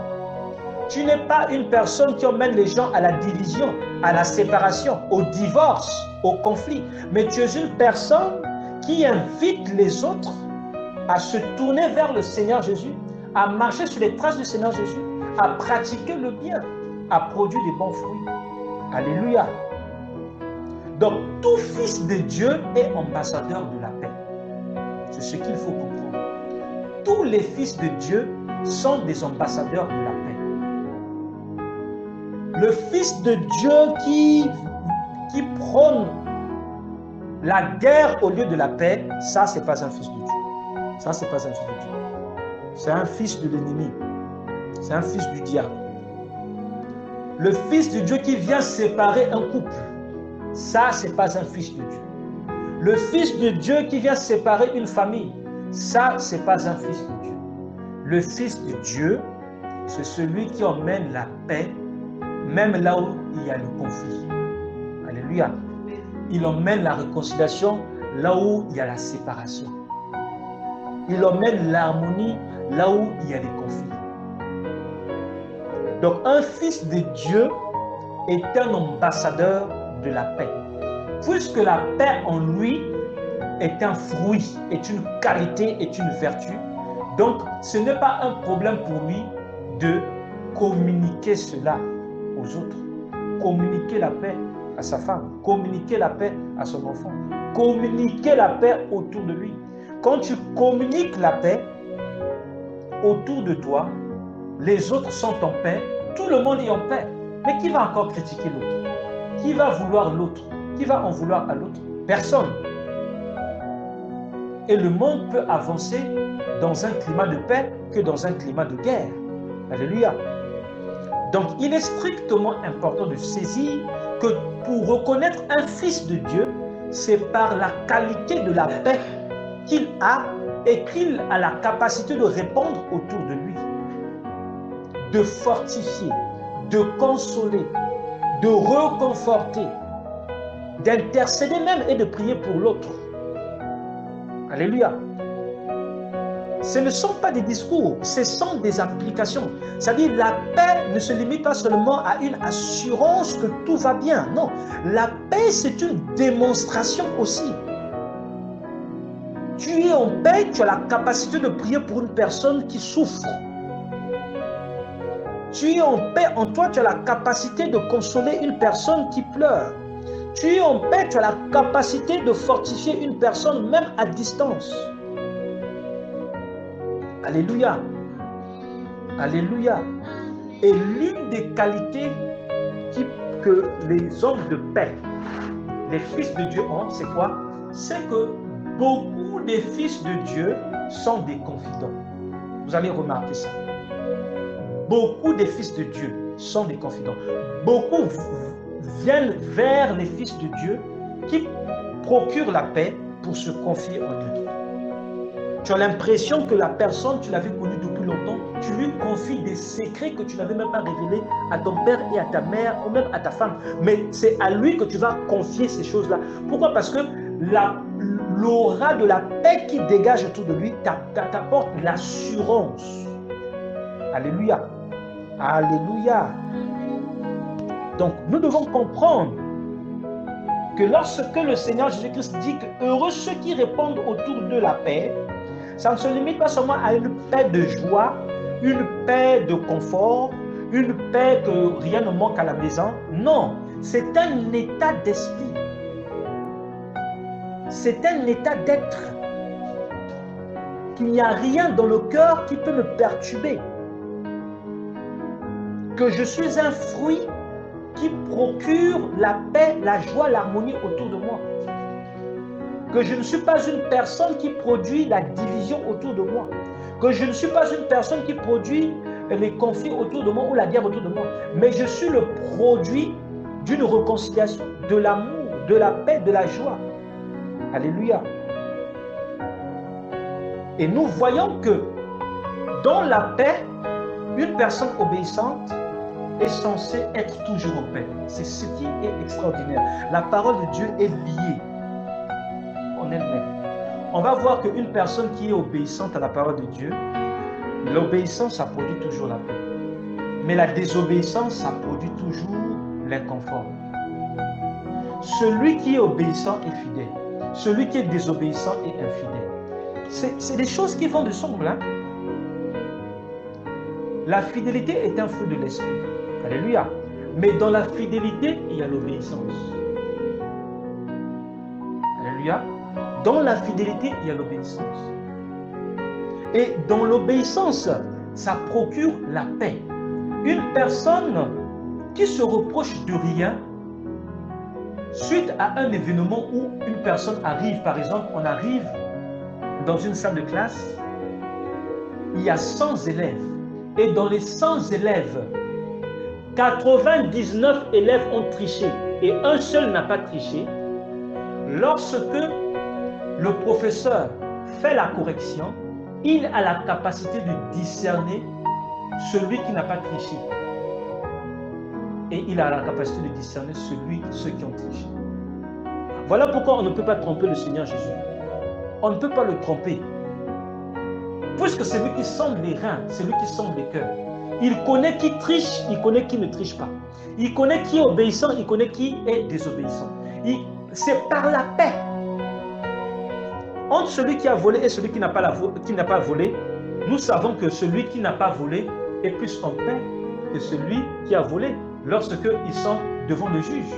S1: Tu n'es pas une personne qui emmène les gens à la division, à la séparation, au divorce, au conflit. Mais tu es une personne qui invite les autres à se tourner vers le Seigneur Jésus, à marcher sur les traces du Seigneur Jésus, à pratiquer le bien, à produire des bons fruits. Alléluia. Donc, tout fils de Dieu est ambassadeur de la paix. C'est ce qu'il faut comprendre. Tous les fils de Dieu sont des ambassadeurs de la paix. Le fils de Dieu qui prône la guerre au lieu de la paix, ça, c'est pas un fils de Dieu. Ça, c'est pas un fils de Dieu. C'est un fils de l'ennemi. C'est un fils du diable. Le fils de Dieu qui vient séparer un couple, ça, c'est pas un fils de Dieu. Le fils de Dieu qui vient séparer une famille, ça, c'est pas un fils de Dieu. Le fils de Dieu, c'est celui qui emmène la paix, même là où il y a le conflit. Alléluia. Il emmène la réconciliation là où il y a la séparation. Il emmène l'harmonie là où il y a les conflits. Donc, un fils de Dieu est un ambassadeur de la paix. Puisque la paix en lui est un fruit, est une qualité, est une vertu, donc ce n'est pas un problème pour lui de communiquer cela aux autres. Communiquer la paix à sa femme, communiquer la paix à son enfant, communiquer la paix autour de lui. Quand tu communiques la paix autour de toi, les autres sont en paix, tout le monde est en paix. Mais qui va encore critiquer l'autre? Qui va vouloir l'autre? Qui va en vouloir à l'autre? Personne. Et le monde peut avancer dans un climat de paix que dans un climat de guerre. Alléluia. Donc, il est strictement important de saisir que pour reconnaître un fils de Dieu, c'est par la qualité de la paix qu'il a et qu'il a la capacité de répondre autour de lui, de fortifier, de consoler, de reconforter, d'intercéder même et de prier pour l'autre. Alléluia. Ce ne sont pas des discours, ce sont des applications. C'est-à-dire la paix ne se limite pas seulement à une assurance que tout va bien. Non, la paix c'est une démonstration aussi. Tu es en paix, tu as la capacité de prier pour une personne qui souffre. Tu es en paix, en toi tu as la capacité de consoler une personne qui pleure. Tu es en paix, tu as la capacité de fortifier une personne même à distance. Alléluia. Alléluia. Et l'une des qualités que les hommes de paix, les fils de Dieu ont, c'est quoi? C'est que beaucoup des fils de Dieu sont des confidents. Vous allez remarquer ça. Beaucoup des fils de Dieu sont des confidents. Beaucoup viennent vers les fils de Dieu qui procurent la paix pour se confier en eux. Tu as l'impression que la personne, tu l'avais connue depuis longtemps, tu lui confies des secrets que tu n'avais même pas révélés à ton père et à ta mère ou même à ta femme. Mais c'est à lui que tu vas confier ces choses-là. Pourquoi? Parce que l'aura de la paix qui dégage autour de lui t'apporte l'assurance. Alléluia. Alléluia. Donc, nous devons comprendre que lorsque le Seigneur Jésus-Christ dit que heureux ceux qui répondent autour de la paix, ça ne se limite pas seulement à une paix de joie, une paix de confort, une paix que rien ne manque à la maison. Non, c'est un état d'esprit. C'est un état d'être. Qu'il n'y a rien dans le cœur qui peut me perturber. Que je suis un fruit qui procure la paix, la joie, l'harmonie autour de moi. Que je ne suis pas une personne qui produit la division autour de moi. Que je ne suis pas une personne qui produit les conflits autour de moi ou la guerre autour de moi. Mais je suis le produit d'une réconciliation, de l'amour, de la paix, de la joie. Alléluia. Et nous voyons que dans la paix, une personne obéissante est censée être toujours en paix. C'est ce qui est extraordinaire. La parole de Dieu est liée en elle-même. On va voir qu'une personne qui est obéissante à la parole de Dieu, l'obéissance, ça produit toujours la paix. Mais la désobéissance, ça produit toujours l'inconfort. Celui qui est obéissant est fidèle. Celui qui est désobéissant est infidèle. C'est des choses qui vont de ensemble. Hein? La fidélité est un fruit de l'esprit. Alléluia. Mais dans la fidélité, il y a l'obéissance. Alléluia. Dans la fidélité, il y a l'obéissance. Et dans l'obéissance, ça procure la paix. Une personne qui se reproche de rien, suite à un événement où une personne arrive, par exemple, on arrive dans une salle de classe, il y a 100 élèves. Et dans les 100 élèves, 99 élèves ont triché et un seul n'a pas triché. Lorsque le professeur fait la correction, il a la capacité de discerner celui qui n'a pas triché. Et il a la capacité de discerner ceux qui ont triché. Voilà pourquoi on ne peut pas tromper le Seigneur Jésus. On ne peut pas le tromper. Puisque c'est lui qui sonde les reins, c'est lui qui sonde les cœurs. Il connaît qui triche, il connaît qui ne triche pas. Il connaît qui est obéissant, il connaît qui est désobéissant. C'est par la paix. Entre celui qui a volé et celui qui n'a pas volé, nous savons que celui qui n'a pas volé est plus en paix que celui qui a volé lorsqu'ils sont devant le juge.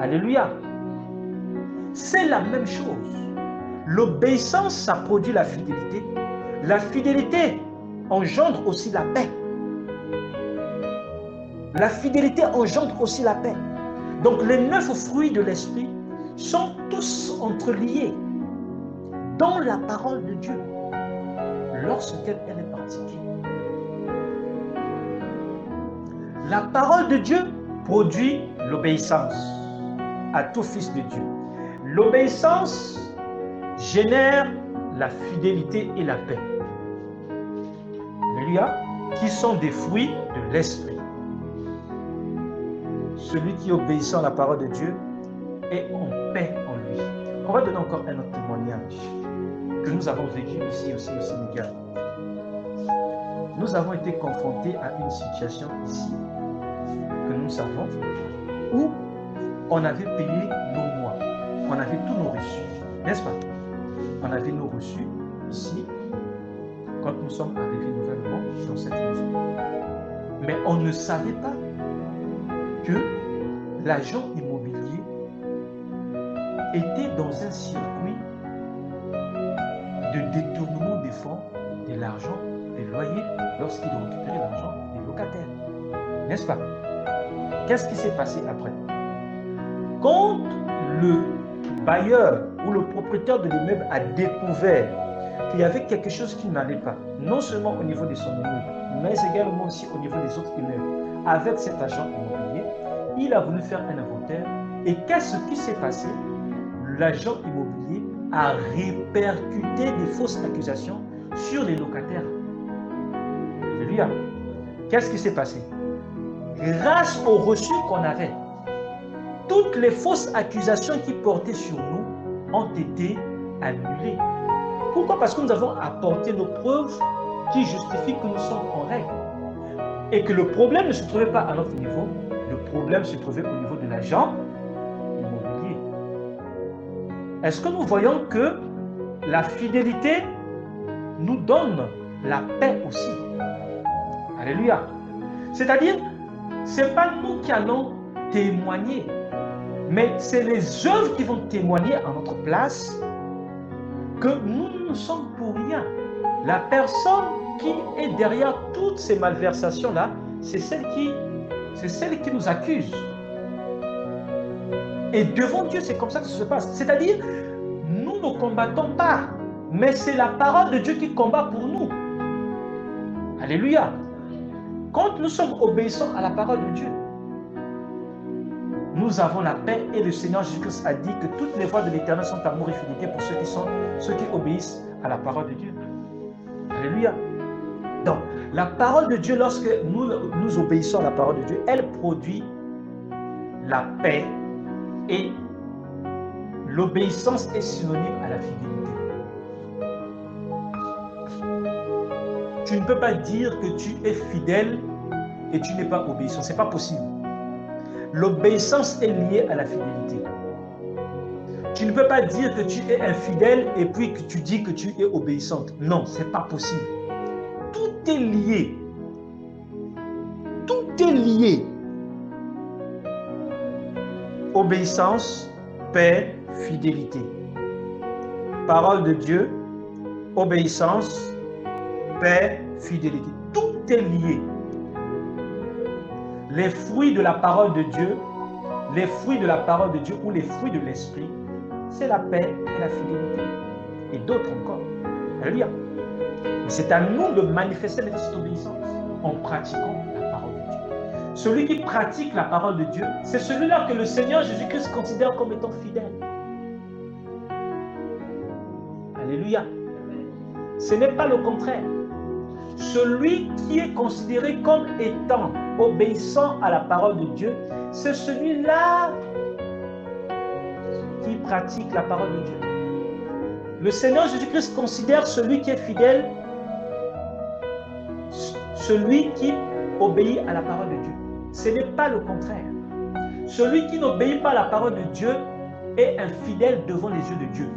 S1: Alléluia. C'est la même chose. L'obéissance, ça produit la fidélité. La fidélité engendre aussi la paix. La fidélité engendre aussi la paix. Donc les 9 fruits de l'esprit sont tous entreliés dans la parole de Dieu lorsqu'elle est pratiquée. La parole de Dieu produit l'obéissance à tout fils de Dieu. L'obéissance génère la fidélité et la paix. Alléluia. Qui sont des fruits de l'esprit. Celui qui obéissant à la parole de Dieu est en paix en lui. On va donner encore un autre témoignage que nous avons vécu ici aussi au Sénégal. Nous avons été confrontés à une situation ici que nous savons où on avait payé nos mois, on avait tous nos reçus, n'est-ce pas? On avait nos reçus ici quand nous sommes arrivés nouvellement dans cette maison. Mais on ne savait pas que l'agent immobilier était dans un circuit de détournement des fonds, de l'argent, des loyers, lorsqu'il récupérait l'argent des locataires. N'est-ce pas? Qu'est-ce qui s'est passé après? Quand le bailleur ou le propriétaire de l'immeuble a découvert qu'il y avait quelque chose qui n'allait pas, non seulement au niveau de son immeuble, mais également aussi au niveau des autres immeubles, avec cet agent immobilier, il a voulu faire un inventaire. Et qu'est-ce qui s'est passé? L'agent immobilier a répercuté des fausses accusations sur les locataires. Alléluia. Qu'est-ce qui s'est passé? Grâce aux reçus qu'on avait, toutes les fausses accusations qui portaient sur nous ont été annulées. Pourquoi? Parce que nous avons apporté nos preuves qui justifient que nous sommes en règle. Et que le problème ne se trouvait pas à notre niveau, le problème se trouvait au niveau de l'agent immobilier. Est-ce que nous voyons que la fidélité nous donne la paix aussi? Alléluia. C'est-à-dire, ce n'est pas nous qui allons témoigner, mais c'est les œuvres qui vont témoigner en notre place que nous ne sommes pour rien. La personne qui est derrière toutes ces malversations-là, c'est celle qui nous accuse. Et devant Dieu, c'est comme ça que ça se passe. C'est-à-dire, nous ne combattons pas, mais c'est la parole de Dieu qui combat pour nous. Alléluia. Quand nous sommes obéissants à la parole de Dieu, nous avons la paix et le Seigneur Jésus-Christ a dit que toutes les voies de l'Éternel sont amour et fidélité pour ceux qui obéissent à la parole de Dieu. Alléluia. Donc, la parole de Dieu, lorsque nous obéissons à la parole de Dieu, elle produit la paix et l'obéissance est synonyme à la fidélité. Tu ne peux pas dire que tu es fidèle et tu n'es pas obéissant. Ce n'est pas possible. L'obéissance est liée à la fidélité. Tu ne peux pas dire que tu es infidèle et puis que tu dis que tu es obéissante. Non, ce n'est pas possible. Tout est lié. Tout est lié. Obéissance, paix, fidélité. Parole de Dieu, obéissance, paix, fidélité. Tout est lié. Les fruits de la parole de Dieu, les fruits de la parole de Dieu ou les fruits de l'esprit, c'est la paix et la fidélité. Et d'autres encore. Alléluia. Mais c'est à nous de manifester cette obéissance en pratiquant la parole de Dieu. Celui qui pratique la parole de Dieu, c'est celui-là que le Seigneur Jésus-Christ considère comme étant fidèle. Alléluia. Ce n'est pas le contraire. Celui qui est considéré comme étant obéissant à la parole de Dieu, c'est celui-là qui pratique la parole de Dieu. Le Seigneur Jésus-Christ considère celui qui est fidèle, celui qui obéit à la parole de Dieu. Ce n'est pas le contraire. Celui qui n'obéit pas à la parole de Dieu est infidèle devant les yeux de Dieu.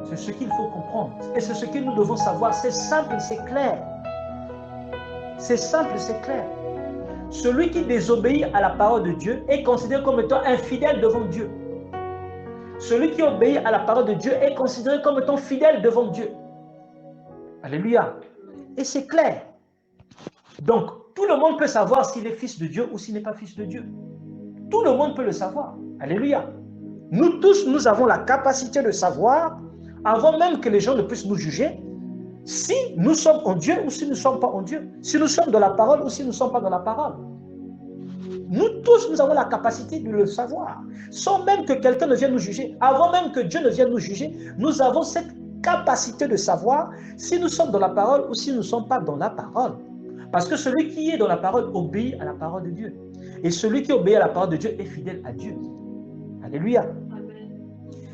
S1: C'est ce qu'il faut comprendre. Et c'est ce que nous devons savoir. C'est simple, c'est clair. C'est simple, c'est clair. Celui qui désobéit à la parole de Dieu est considéré comme étant infidèle devant Dieu. Celui qui obéit à la parole de Dieu est considéré comme étant fidèle devant Dieu. Alléluia. Et c'est clair. Donc, tout le monde peut savoir s'il est fils de Dieu ou s'il n'est pas fils de Dieu. Tout le monde peut le savoir. Alléluia. Nous tous, nous avons la capacité de savoir, avant même que les gens ne puissent nous juger, si nous sommes en Dieu ou si nous ne sommes pas en Dieu. Si nous sommes dans la parole ou si nous ne sommes pas dans la parole. Nous tous, nous avons la capacité de le savoir. Sans même que quelqu'un ne vienne nous juger. Avant même que Dieu ne vienne nous juger, nous avons cette capacité de savoir si nous sommes dans la parole ou si nous ne sommes pas dans la parole. Parce que celui qui est dans la parole obéit à la parole de Dieu. Et celui qui obéit à la parole de Dieu est fidèle à Dieu. Alléluia.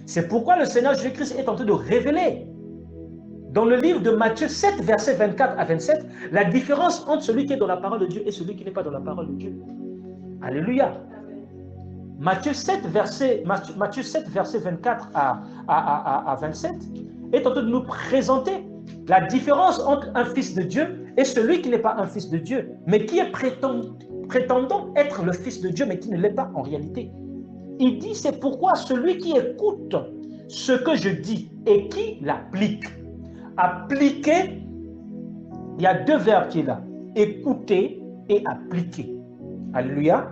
S1: C'est pourquoi le Seigneur Jésus-Christ est en train de révéler dans le livre de Matthieu 7, versets 24 à 27, la différence entre celui qui est dans la parole de Dieu et celui qui n'est pas dans la parole de Dieu. Alléluia. Matthieu 7, verset 24 à 27 est en train de nous présenter la différence entre un fils de Dieu et celui qui n'est pas un fils de Dieu, mais qui est prétendant être le fils de Dieu, mais qui ne l'est pas en réalité. Il dit, c'est pourquoi celui qui écoute ce que je dis et qui l'applique. Appliquer, il y a deux verbes qui sont là. Écouter et appliquer. Alléluia.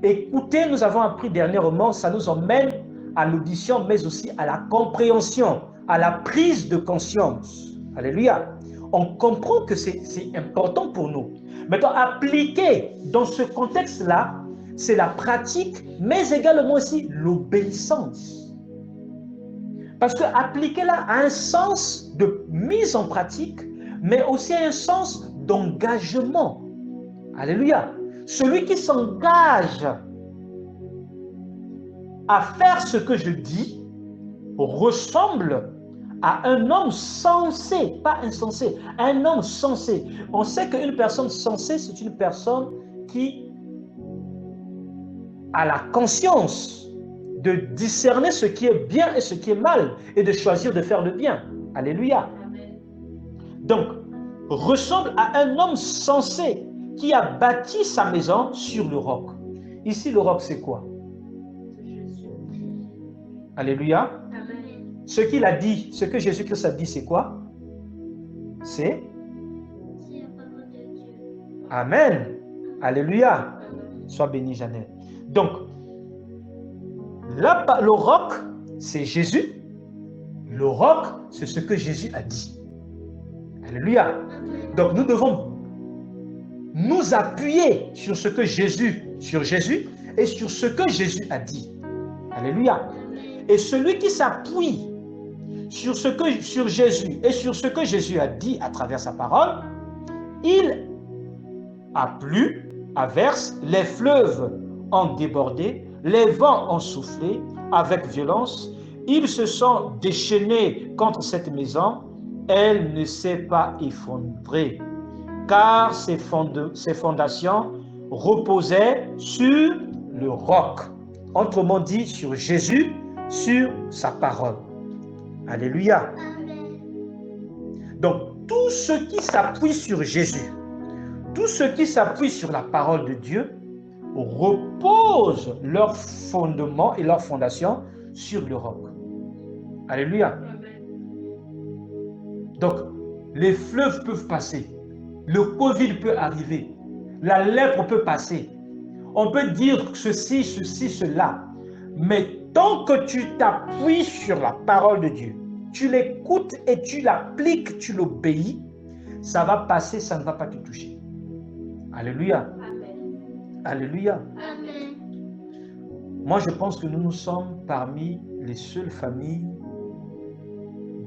S1: Écouter, nous avons appris dernièrement, ça nous emmène à l'audition, mais aussi à la compréhension, à la prise de conscience. Alléluia. On comprend que c'est important pour nous. Maintenant, appliquer dans ce contexte-là, c'est la pratique, mais également aussi l'obéissance. Parce que appliquer là a un sens de mise en pratique, mais aussi un sens d'engagement. Alléluia. Celui qui s'engage à faire ce que je dis ressemble à un homme sensé, pas insensé, un homme sensé. On sait qu'une personne sensée, c'est une personne qui a la conscience de discerner ce qui est bien et ce qui est mal et de choisir de faire le bien. Alléluia. Donc, ressemble à un homme sensé qui a bâti sa maison sur le roc. Ici, le roc, c'est quoi? Alléluia. Ce qu'il a dit, ce que Jésus-Christ a dit, c'est quoi? C'est la parole de Dieu. Amen. Alléluia. Sois béni, Jeannette. Donc, le roc, c'est Jésus. Le roc, c'est ce que Jésus a dit. Alléluia. Donc, nous devons nous appuyer sur ce que Jésus et sur ce que Jésus a dit. Alléluia. Et celui qui s'appuie sur Jésus et sur ce que Jésus a dit à travers sa parole, il a plu, averse, les fleuves ont débordé, les vents ont soufflé avec violence, ils se sont déchaînés contre cette maison, elle ne s'est pas effondrée, car ses fondations reposaient sur le roc. Autrement dit, sur Jésus, sur sa parole. Alléluia. Donc, tous ceux qui s'appuient sur Jésus, tous ceux qui s'appuient sur la parole de Dieu, reposent leur fondement et leur fondation sur le roc. Alléluia. Donc, les fleuves peuvent passer, le Covid peut arriver, la lèpre peut passer, on peut dire ceci, cela, mais tant que tu t'appuies sur la parole de Dieu, tu l'écoutes et tu l'appliques, tu l'obéis, ça va passer, ça ne va pas te toucher. Alléluia. Amen. Alléluia. Amen. Moi, je pense que nous sommes parmi les seules familles,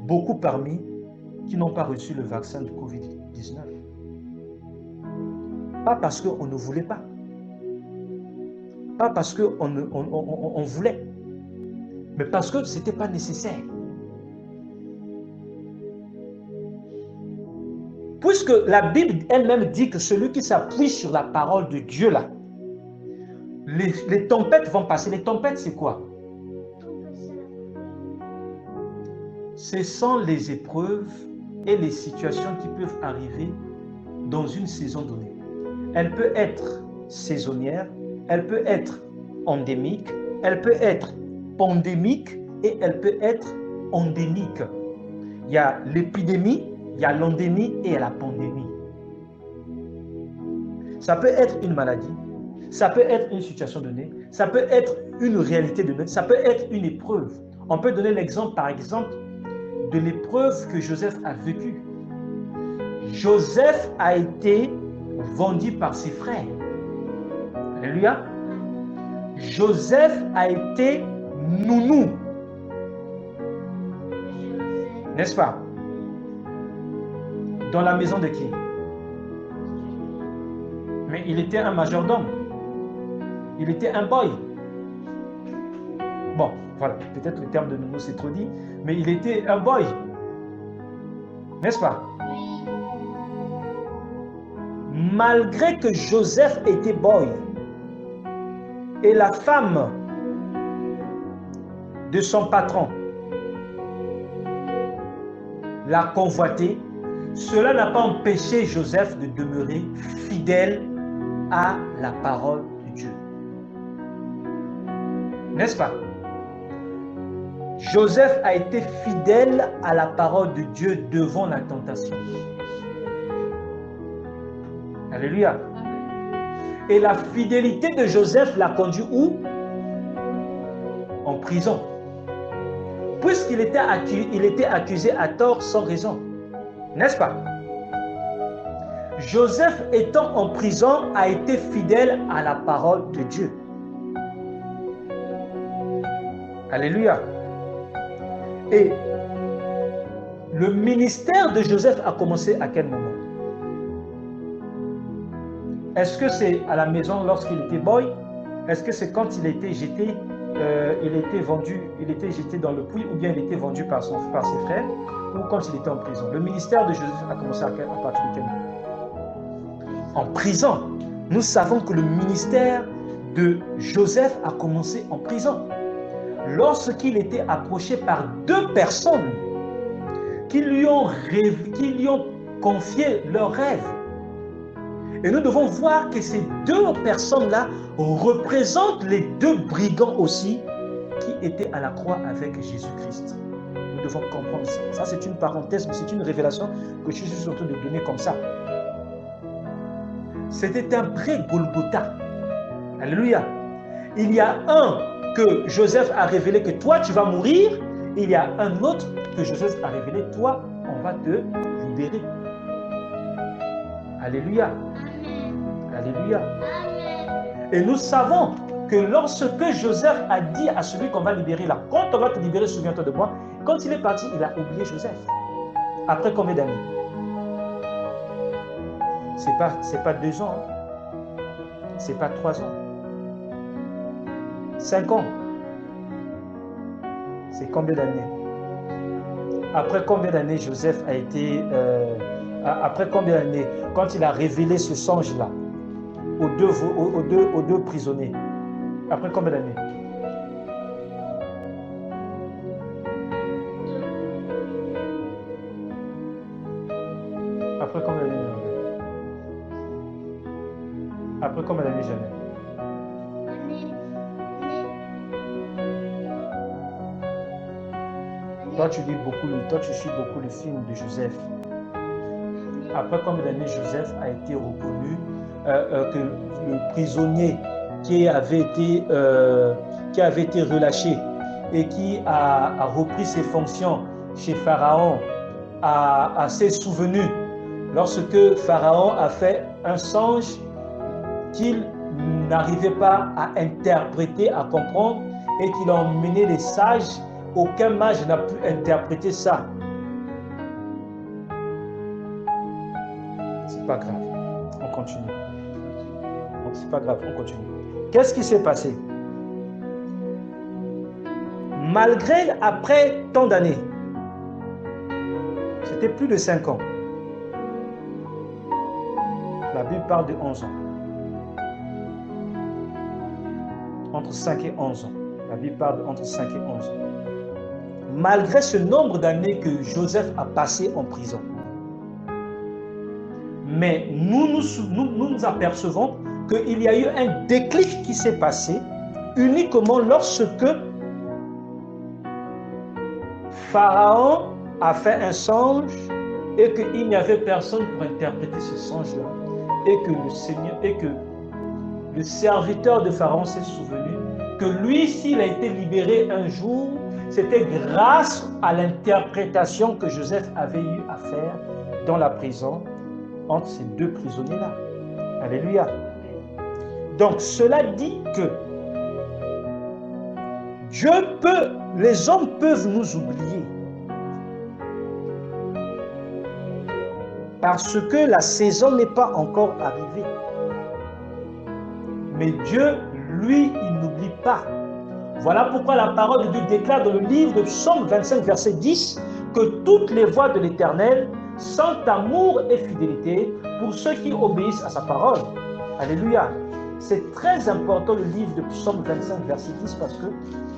S1: beaucoup parmi, qui n'ont pas reçu le vaccin de Covid-19. Pas parce qu'on ne voulait pas. Pas parce qu'on voulait. Mais parce que ce n'était pas nécessaire. Puisque la Bible elle-même dit que celui qui s'appuie sur la parole de Dieu, là, les tempêtes vont passer. Les tempêtes, c'est quoi? Ce sont les épreuves et les situations qui peuvent arriver dans une saison donnée. Elle peut être saisonnière, elle peut être endémique, elle peut être pandémique et elle peut être endémique. Il y a l'épidémie, il y a l'endémie et il y a la pandémie. Ça peut être une maladie, ça peut être une situation donnée, ça peut être une réalité donnée, ça peut être une épreuve. On peut donner l'exemple, par exemple, de l'épreuve que Joseph a vécue. Joseph a été vendu par ses frères. Alléluia. Joseph a été nounou. N'est-ce pas? Dans la maison de qui? Mais il était un majordome. Il était un boy. Bon, voilà, peut-être le terme de nouveau c'est trop dit, mais il était un boy. N'est-ce pas? Malgré que Joseph était boy et la femme de son patron l'a convoité, cela n'a pas empêché Joseph de demeurer fidèle à la parole de Dieu. N'est-ce pas? Joseph a été fidèle à la parole de Dieu devant la tentation. Alléluia. Et la fidélité de Joseph l'a conduit où? En prison. Puisqu'il était accusé à tort sans raison. N'est-ce pas? Joseph étant en prison a été fidèle à la parole de Dieu. Alléluia. Et le ministère de Joseph a commencé à quel moment? Est-ce que c'est à la maison lorsqu'il était boy? Est-ce que c'est quand il était jeté, il était jeté dans le puits, ou bien il était vendu par ses frères, ou quand il était en prison? Le ministère de Joseph a commencé à partir de quel moment? En prison. Nous savons que le ministère de Joseph a commencé en prison. Lorsqu'il était approché par deux personnes qui lui ont confié leurs rêves. Et nous devons voir que ces deux personnes-là représentent les deux brigands aussi qui étaient à la croix avec Jésus-Christ. Nous devons comprendre ça. Ça, c'est une parenthèse, mais c'est une révélation que je suis en train de donner comme ça. C'était un vrai Golgotha. Alléluia. Il y a un que Joseph a révélé que toi, tu vas mourir. Il y a un autre que Joseph a révélé, toi, on va te libérer. Alléluia. Alléluia. Et nous savons que lorsque Joseph a dit à celui qu'on va libérer là, quand on va te libérer, souviens-toi de moi, quand il est parti, il a oublié Joseph. Après combien d'années? C'est pas 2 ans, c'est pas 3 ans, 5 ans. C'est combien d'années? Après combien d'années Joseph a été... après combien d'années, quand il a révélé ce songe-là aux deux prisonniers? Après combien d'années? Après combien d'années? Après combien d'années, Jeannette? Toi, tu lis beaucoup, toi, tu suis beaucoup le film de Joseph. Après combien d'années Joseph a été reconnu que le prisonnier qui avait été relâché et qui a repris ses fonctions chez Pharaon s'est souvenu lorsque Pharaon a fait un songe qu'il n'arrivait pas à interpréter, à comprendre, et qu'il a emmené les sages. Aucun mage n'a pu interpréter ça. C'est pas grave, on continue. Donc c'est pas grave, on continue. Qu'est-ce qui s'est passé? Malgré, après tant d'années, c'était plus de 5 ans. La Bible parle de 11 ans. Entre 5 et 11 ans. La Bible parle entre 5 et 11 ans. Malgré ce nombre d'années que Joseph a passé en prison, mais nous nous apercevons qu'il y a eu un déclic qui s'est passé uniquement lorsque Pharaon a fait un songe et qu'il n'y avait personne pour interpréter ce songe-là, et que le serviteur de Pharaon s'est souvenu que lui, s'il a été libéré un jour, c'était grâce à l'interprétation que Joseph avait eu à faire dans la prison entre ces deux prisonniers-là. Alléluia. Donc, cela dit que les hommes peuvent nous oublier. parce que la saison n'est pas encore arrivée. Mais Dieu, lui, il n'oublie pas. Voilà pourquoi la parole de Dieu déclare dans le livre de Psaume 25, verset 10, que toutes les voies de l'Éternel sont amour et fidélité pour ceux qui obéissent à sa parole. Alléluia. C'est très important le livre de Psaume 25, verset 10, parce que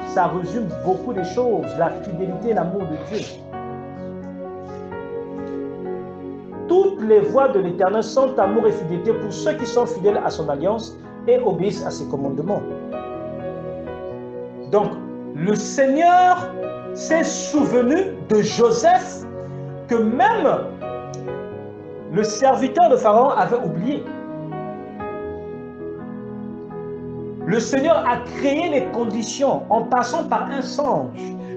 S1: ça résume beaucoup de choses, la fidélité et l'amour de Dieu. Toutes les voies de l'Éternel sont amour et fidélité pour ceux qui sont fidèles à son alliance et obéissent à ses commandements. Donc, le Seigneur s'est souvenu de Joseph que même le serviteur de Pharaon avait oublié. Le Seigneur a créé les conditions en passant par un songe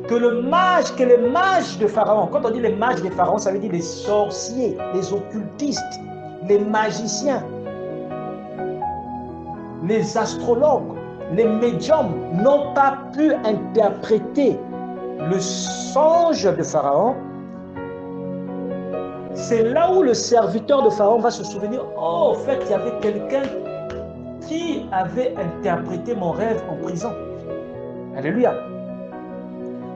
S1: que les mages de Pharaon, quand on dit les mages de Pharaon, ça veut dire les sorciers, les occultistes, les magiciens, les astrologues, les médiums n'ont pas pu interpréter le songe de Pharaon. C'est là où le serviteur de Pharaon va se souvenir, oh, en fait, il y avait quelqu'un qui avait interprété mon rêve en prison. Alléluia.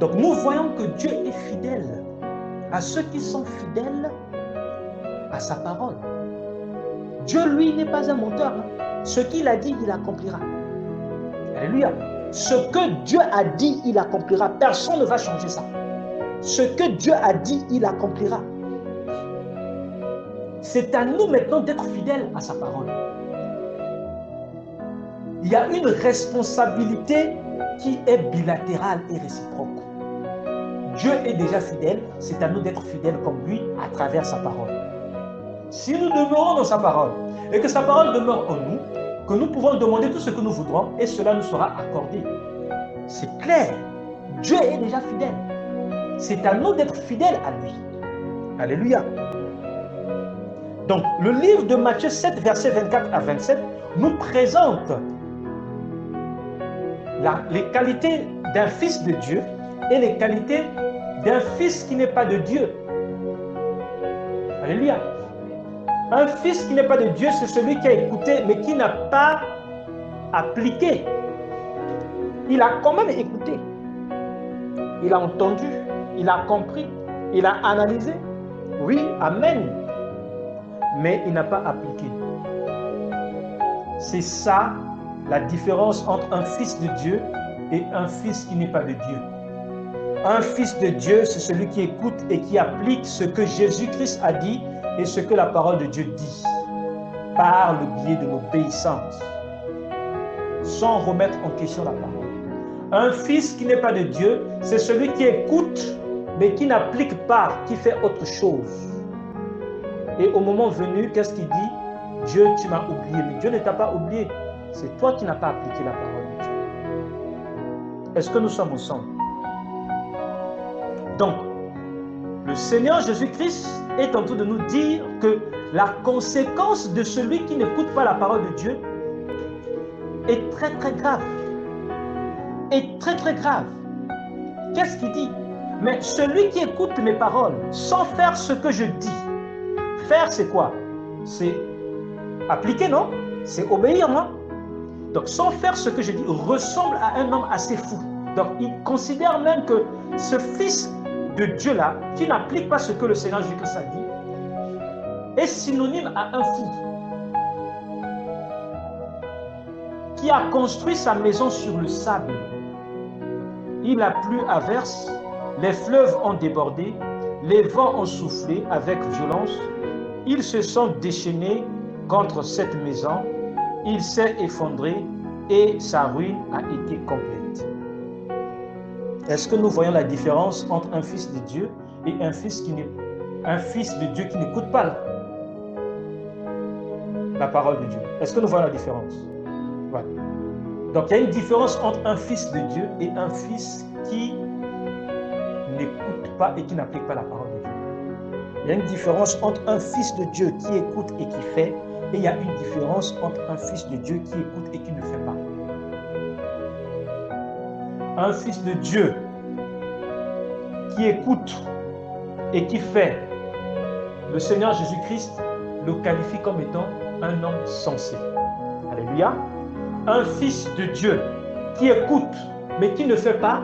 S1: Donc nous voyons que Dieu est fidèle à ceux qui sont fidèles à sa parole. Dieu, lui, n'est pas un menteur. Ce qu'il a dit, il accomplira. Alléluia. Ce que Dieu a dit, il accomplira. Personne ne va changer ça. Ce que Dieu a dit, il accomplira. C'est à nous maintenant d'être fidèles à sa parole. Il y a une responsabilité qui est bilatérale et réciproque. Dieu est déjà fidèle, c'est à nous d'être fidèles comme lui à travers sa parole. Si nous demeurons dans sa parole et que sa parole demeure en nous, que nous pouvons demander tout ce que nous voudrons et cela nous sera accordé. C'est clair, Dieu est déjà fidèle. C'est à nous d'être fidèles à lui. Alléluia. Donc, le livre de Matthieu 7, versets 24 à 27, nous présente les qualités d'un fils de Dieu et les qualités d'un fils qui n'est pas de Dieu. Alléluia. Un fils qui n'est pas de Dieu, c'est celui qui a écouté, mais qui n'a pas appliqué. Il a quand même écouté. Il a entendu, il a compris, il a analysé. Oui, amen. Mais il n'a pas appliqué. C'est ça la différence entre un fils de Dieu et un fils qui n'est pas de Dieu. Un fils de Dieu, c'est celui qui écoute et qui applique ce que Jésus-Christ a dit et ce que la parole de Dieu dit, par le biais de l'obéissance, sans remettre en question la parole. Un fils qui n'est pas de Dieu, c'est celui qui écoute, mais qui n'applique pas, qui fait autre chose. Et au moment venu, qu'est-ce qu'il dit? Dieu, tu m'as oublié. Mais Dieu ne t'a pas oublié. C'est toi qui n'as pas appliqué la parole de Dieu. Est-ce que nous sommes ensemble? Donc, le Seigneur Jésus-Christ est en train de nous dire que la conséquence de celui qui n'écoute pas la parole de Dieu est très très grave. Est très très grave. Qu'est-ce qu'il dit? Mais celui qui écoute mes paroles sans faire ce que je dis, faire c'est quoi? C'est appliquer, non? C'est obéir, non? Donc sans faire ce que je dis ressemble à un homme assez fou. Donc il considère même que ce fils de Dieu là, qui n'applique pas ce que le Seigneur Jésus-Christ a dit, est synonyme à un fou qui a construit sa maison sur le sable. Il a plu à verse, les fleuves ont débordé, les vents ont soufflé avec violence, ils se sont déchaînés contre cette maison, il s'est effondré et sa ruine a été complète. Est-ce que nous voyons la différence entre un fils de Dieu et un fils de Dieu qui n'écoute pas la parole de Dieu? Est-ce que nous voyons la différence? Voilà. Donc il y a une différence entre un fils de Dieu et un fils qui n'écoute pas et qui n'applique pas la parole de Dieu. Il y a une différence entre un fils de Dieu qui écoute et qui fait, et il y a une différence entre un fils de Dieu qui écoute et qui ne fait pas. Un fils de Dieu qui écoute et qui fait le Seigneur Jésus-Christ le qualifie comme étant un homme sensé. Alléluia. Un fils de Dieu qui écoute, mais qui ne fait pas,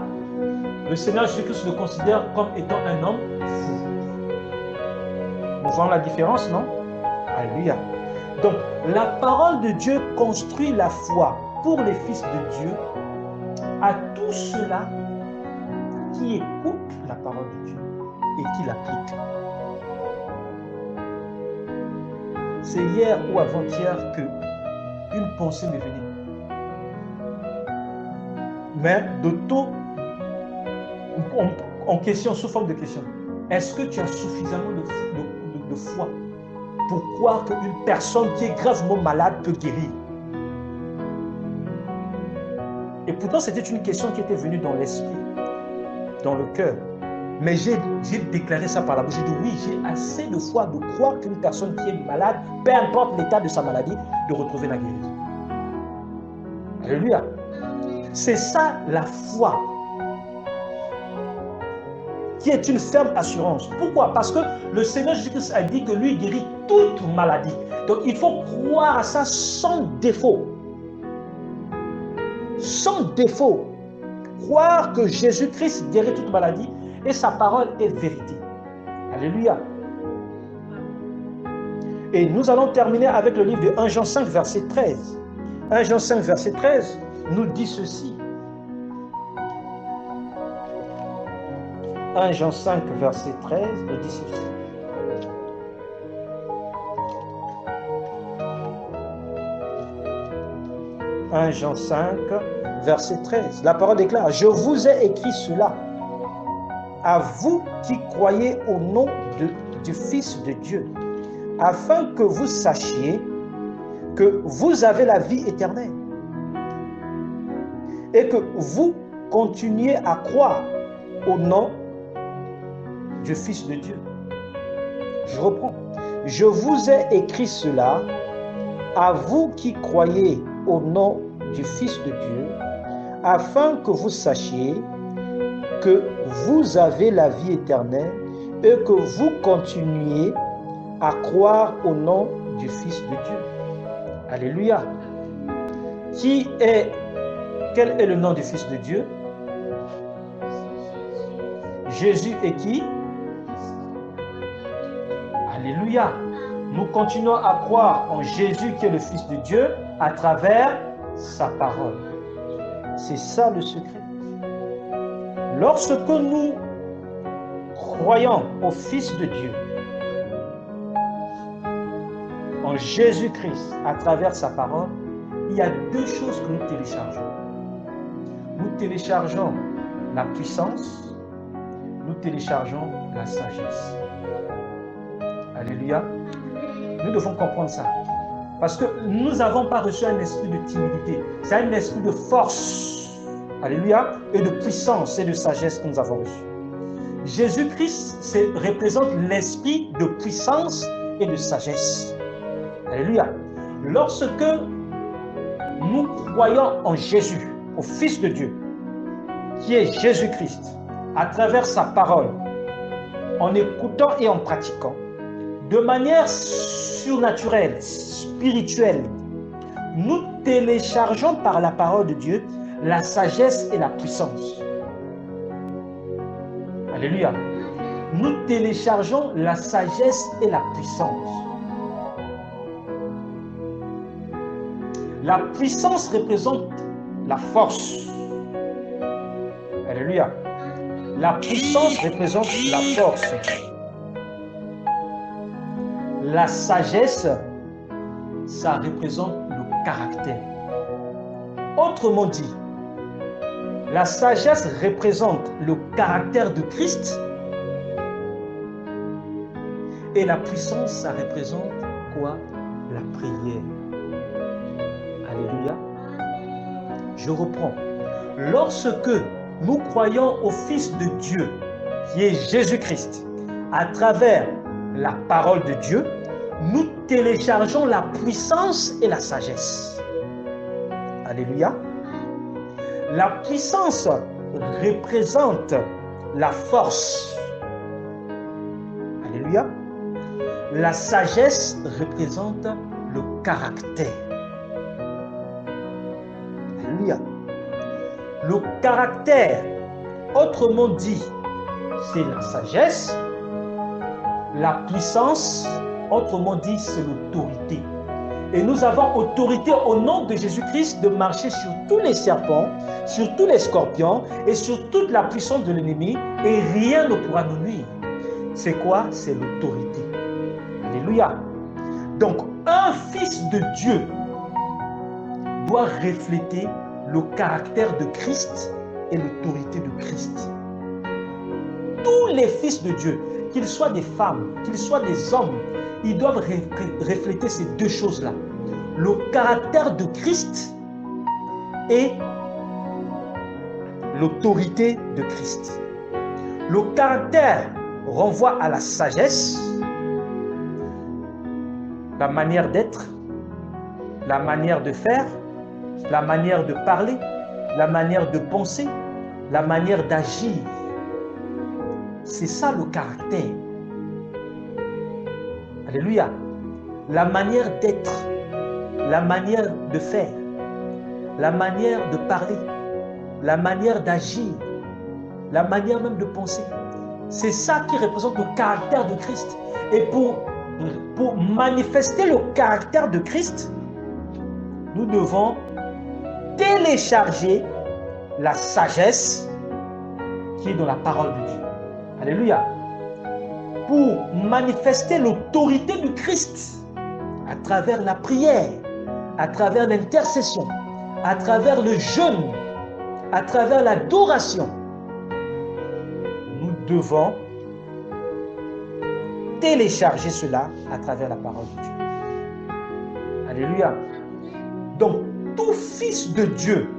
S1: le Seigneur Jésus-Christ le considère comme étant un homme fou. Nous voyons la différence, non? Alléluia. Donc, la parole de Dieu construit la foi pour les fils de Dieu à tous ceux-là qui écoutent la parole de Dieu et qui l'appliquent. C'est hier ou avant-hier que une pensée m'est venue. Mais en question, sous forme de question. Est-ce que tu as suffisamment de foi pour croire qu'une personne qui est gravement malade peut guérir? Et pourtant, c'était une question qui était venue dans l'esprit, dans le cœur. Mais j'ai déclaré ça par la bouche. J'ai dit oui, j'ai assez de foi de croire qu'une personne qui est malade, peu importe l'état de sa maladie, de retrouver la guérison. Alléluia. C'est ça la foi, qui est une ferme assurance. Pourquoi? Parce que le Seigneur Jésus-Christ a dit que lui guérit toute maladie. Donc il faut croire à ça sans défaut. Sans défaut. Croire que Jésus-Christ guérit toute maladie et sa parole est vérité. Alléluia. Et nous allons terminer avec le livre de 1 Jean 5, verset 13. 1 Jean 5, verset 13 nous dit ceci. 1 Jean 5, verset 13 nous dit ceci. « 1 Jean 5, verset 13. La parole déclare, « Je vous ai écrit cela, à vous qui croyez au nom du Fils de Dieu, afin que vous sachiez que vous avez la vie éternelle et que vous continuez à croire au nom du Fils de Dieu. » Je reprends. « Je vous ai écrit cela, à vous qui croyez au nom du Fils de Dieu, afin que vous sachiez que vous avez la vie éternelle et que vous continuiez à croire au nom du Fils de Dieu. » Alléluia. Quel est le nom du Fils de Dieu? Jésus est qui? Alléluia. Nous continuons à croire en Jésus qui est le Fils de Dieu à travers sa parole. C'est ça le secret. Lorsque nous croyons au Fils de Dieu, en Jésus-Christ à travers sa parole, il y a deux choses que nous téléchargeons. Nous téléchargeons la puissance, nous téléchargeons la sagesse. Alléluia. Nous devons comprendre ça. Parce que nous n'avons pas reçu un esprit de timidité. C'est un esprit de force. Alléluia. Et de puissance et de sagesse que nous avons reçu. Jésus-Christ représente l'esprit de puissance et de sagesse. Alléluia. Lorsque nous croyons en Jésus, au Fils de Dieu, qui est Jésus-Christ, à travers sa parole, en écoutant et en pratiquant, de manière surnaturelle, spirituelle, nous téléchargeons par la parole de Dieu la sagesse et la puissance. Alléluia. Nous téléchargeons la sagesse et la puissance. La puissance représente la force. Alléluia. La puissance représente la force. La sagesse, ça représente le caractère. Autrement dit, la sagesse représente le caractère de Christ et la puissance, ça représente quoi? La prière. Alléluia. Je reprends. Lorsque nous croyons au Fils de Dieu, qui est Jésus-Christ, à travers la parole de Dieu, nous téléchargeons la puissance et la sagesse. Alléluia. La puissance représente la force. Alléluia. La sagesse représente le caractère. Alléluia. Le caractère, autrement dit, c'est la sagesse. La puissance, autrement dit, c'est l'autorité. Et nous avons autorité au nom de Jésus-Christ de marcher sur tous les serpents, sur tous les scorpions et sur toute la puissance de l'ennemi, et rien ne pourra nous nuire. C'est quoi? C'est l'autorité. Alléluia. Donc, un fils de Dieu doit refléter le caractère de Christ et l'autorité de Christ. Tous les fils de Dieu, qu'ils soient des femmes, qu'ils soient des hommes, ils doivent refléter ces deux choses-là. Le caractère de Christ et l'autorité de Christ. Le caractère renvoie à la sagesse, la manière d'être, la manière de faire, la manière de parler, la manière de penser, la manière d'agir. C'est ça le caractère. Alléluia. La manière d'être, la manière de faire, la manière de parler, la manière d'agir, la manière même de penser. C'est ça qui représente le caractère de Christ. Et pour manifester le caractère de Christ, nous devons télécharger la sagesse qui est dans la parole de Dieu. Alléluia. Pour manifester l'autorité du Christ à travers la prière, à travers l'intercession, à travers le jeûne, à travers l'adoration, nous devons télécharger cela à travers la parole de Dieu. Alléluia. Donc, tout fils de Dieu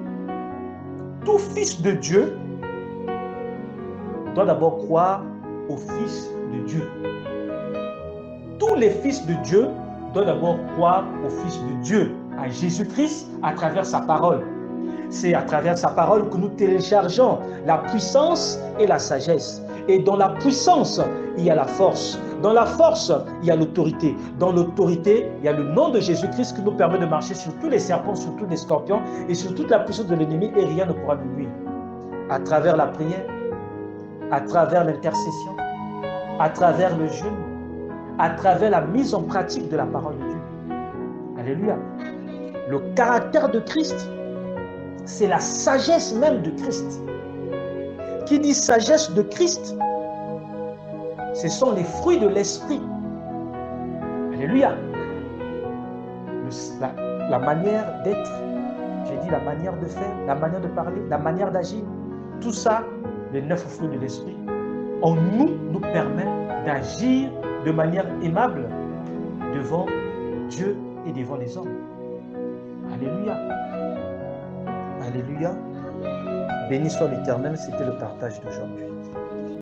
S1: doit d'abord croire au Fils de Dieu. Tous les fils de Dieu doivent d'abord croire au Fils de Dieu, à Jésus-Christ, à travers sa parole. C'est à travers sa parole que nous téléchargeons la puissance et la sagesse. Et dans la puissance, il y a la force. Dans la force, il y a l'autorité. Dans l'autorité, il y a le nom de Jésus-Christ qui nous permet de marcher sur tous les serpents, sur tous les scorpions et sur toute la puissance de l'ennemi, et rien ne pourra nous nuire. À travers la prière, à travers l'intercession, à travers le jeûne, à travers la mise en pratique de la parole de Dieu. Alléluia. Le caractère de Christ, c'est la sagesse même de Christ. Qui dit sagesse de Christ, ce sont les fruits de l'esprit. Alléluia. La manière d'être, j'ai dit la manière de faire, la manière de parler, la manière d'agir, tout ça, les 9 fruits de l'esprit, en nous permet d'agir de manière aimable devant Dieu et devant les hommes. Alléluia. Alléluia. Béni soit l'Éternel, c'était le partage d'aujourd'hui.